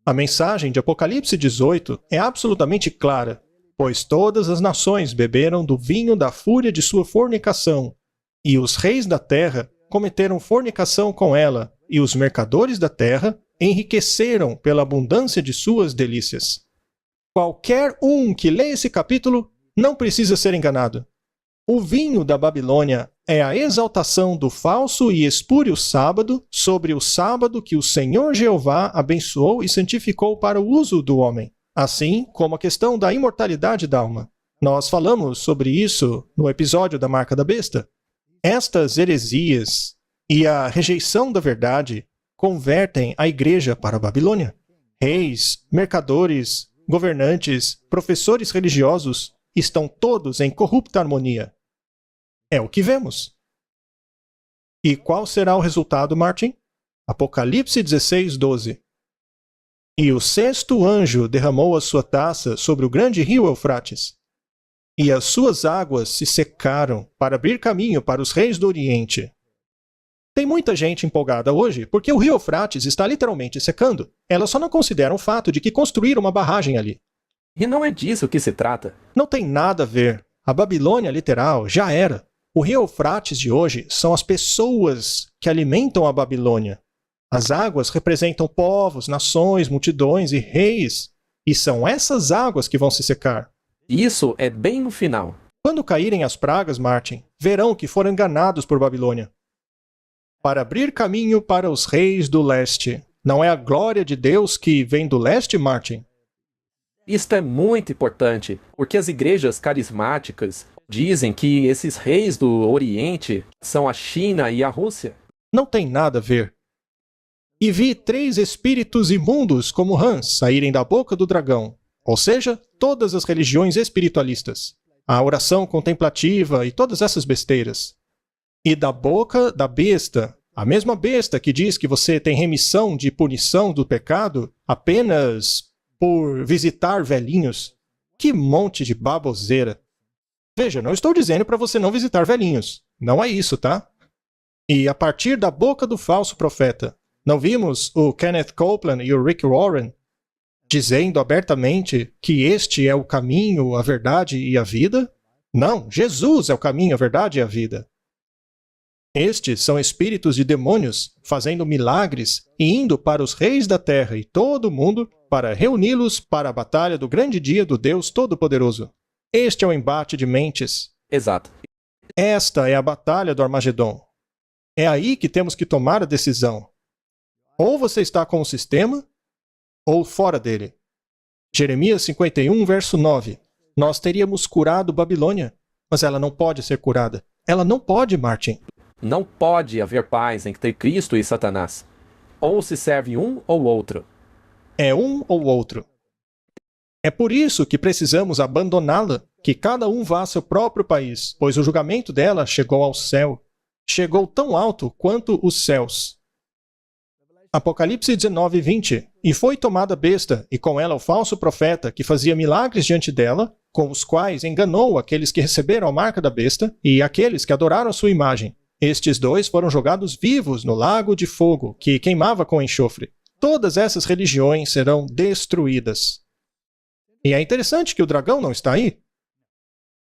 A mensagem de Apocalipse 18 é absolutamente clara, pois todas as nações beberam do vinho da fúria de sua fornicação, e os reis da terra cometeram fornicação com ela, e os mercadores da terra enriqueceram pela abundância de suas delícias. Qualquer um que lê esse capítulo não precisa ser enganado. O vinho da Babilônia é a exaltação do falso e espúrio sábado sobre o sábado que o Senhor Jeová abençoou e santificou para o uso do homem, assim como a questão da imortalidade da alma. Nós falamos sobre isso no episódio da Marca da Besta. Estas heresias e a rejeição da verdade convertem a igreja para a Babilônia. Reis, mercadores, governantes, professores religiosos estão todos em corrupta harmonia. É o que vemos. E qual será o resultado, Martin? Apocalipse 16, 12. E o 6º anjo derramou a sua taça sobre o grande rio Eufrates, e as suas águas se secaram para abrir caminho para os reis do Oriente. Tem muita gente empolgada hoje porque o rio Eufrates está literalmente secando. Elas só não consideram o fato de que construíram uma barragem ali. E não é disso que se trata. Não tem nada a ver. A Babilônia literal já era. O rio Eufrates de hoje são as pessoas que alimentam a Babilônia. As águas representam povos, nações, multidões e reis. E são essas águas que vão se secar. Isso é bem no final. Quando caírem as pragas, Martin, verão que foram enganados por Babilônia. Para abrir caminho para os reis do leste. Não é a glória de Deus que vem do leste, Martin? Isto é muito importante, porque as igrejas carismáticas dizem que esses reis do Oriente são a China e a Rússia. Não tem nada a ver. E vi 3 espíritos imundos como rãs saírem da boca do dragão, ou seja, todas as religiões espiritualistas, a oração contemplativa e todas essas besteiras. E da boca da besta, a mesma besta que diz que você tem remissão de punição do pecado apenas por visitar velhinhos. Que monte de baboseira! Veja, não estou dizendo para você não visitar velhinhos. Não é isso, tá? E a partir da boca do falso profeta, não vimos o Kenneth Copeland e o Rick Warren dizendo abertamente que este é o caminho, a verdade e a vida? Não, Jesus é o caminho, a verdade e a vida. Estes são espíritos de demônios fazendo milagres e indo para os reis da terra e todo o mundo para reuni-los para a batalha do grande dia do Deus Todo-Poderoso. Este é o embate de mentes. Exato. Esta é a batalha do Armagedon. É aí que temos que tomar a decisão. Ou você está com o sistema, ou fora dele. Jeremias 51, verso 9. Nós teríamos curado Babilônia, mas ela não pode ser curada. Ela não pode, Martin. Não pode haver paz entre Cristo e Satanás. Ou se serve um ou outro. É um ou outro. É por isso que precisamos abandoná-la, que cada um vá a seu próprio país, pois o julgamento dela chegou ao céu. Chegou tão alto quanto os céus. Apocalipse 19, 20. E foi tomada a besta, e com ela o falso profeta, que fazia milagres diante dela, com os quais enganou aqueles que receberam a marca da besta e aqueles que adoraram a sua imagem. Estes 2 foram jogados vivos no lago de fogo, que queimava com enxofre. Todas essas religiões serão destruídas. E é interessante que o dragão não está aí,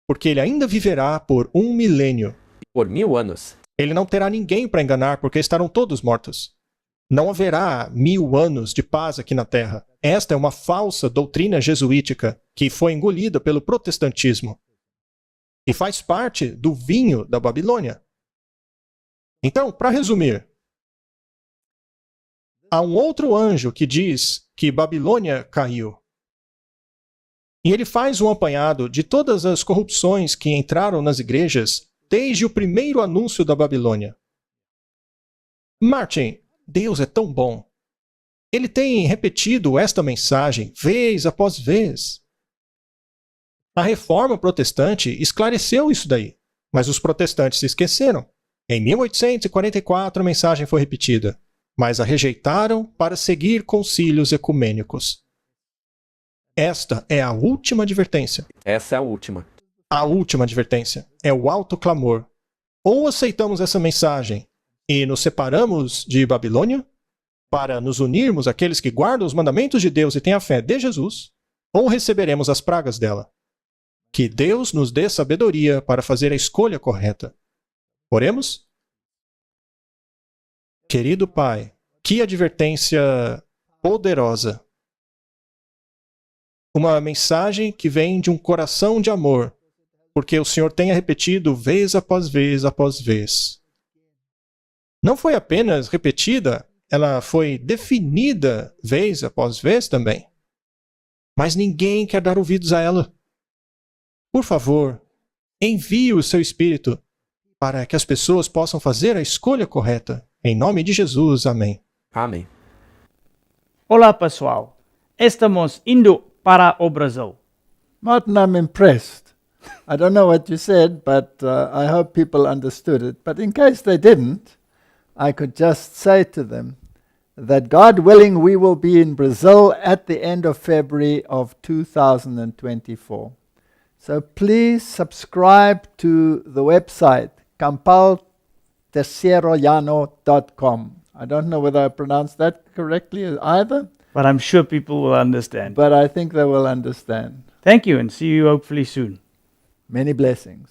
porque ele ainda viverá por 1 milênio. Por 1000 anos. Ele não terá ninguém para enganar, porque estarão todos mortos. Não haverá 1000 anos de paz aqui na Terra. Esta é uma falsa doutrina jesuítica que foi engolida pelo protestantismo e faz parte do vinho da Babilônia. Então, para resumir, há um outro anjo que diz que Babilônia caiu. E ele faz um apanhado de todas as corrupções que entraram nas igrejas desde o primeiro anúncio da Babilônia. Martin, Deus é tão bom. Ele tem repetido esta mensagem vez após vez. A reforma protestante esclareceu isso daí, mas os protestantes se esqueceram. Em 1844 a mensagem foi repetida, mas a rejeitaram para seguir concílios ecumênicos. Esta é a última advertência. Essa é a última. A última advertência é o alto clamor. Ou aceitamos essa mensagem e nos separamos de Babilônia para nos unirmos àqueles que guardam os mandamentos de Deus e têm a fé de Jesus, ou receberemos as pragas dela. Que Deus nos dê sabedoria para fazer a escolha correta. Oremos? Querido Pai, que advertência poderosa. Uma mensagem que vem de um coração de amor, porque o Senhor tenha repetido vez após vez após vez. Não foi apenas repetida, ela foi definida vez após vez também. Mas ninguém quer dar ouvidos a ela. Por favor, envie o seu Espírito para que as pessoas possam fazer a escolha correta. Em nome de Jesus, amém. Amém. Olá, pessoal. Estamos indo para o Brasil. Martin, I'm impressed. I don't know what you said, but I hope people understood it. But in case they didn't, I could just say to them that God willing, we will be in Brazil at the end of February of 2024. So please subscribe to the website, Campal tercerollano.com. I don't know whether I pronounced that correctly either, But I'm sure people will understand. but I think they will understand. Thank you and see you hopefully soon. Many blessings.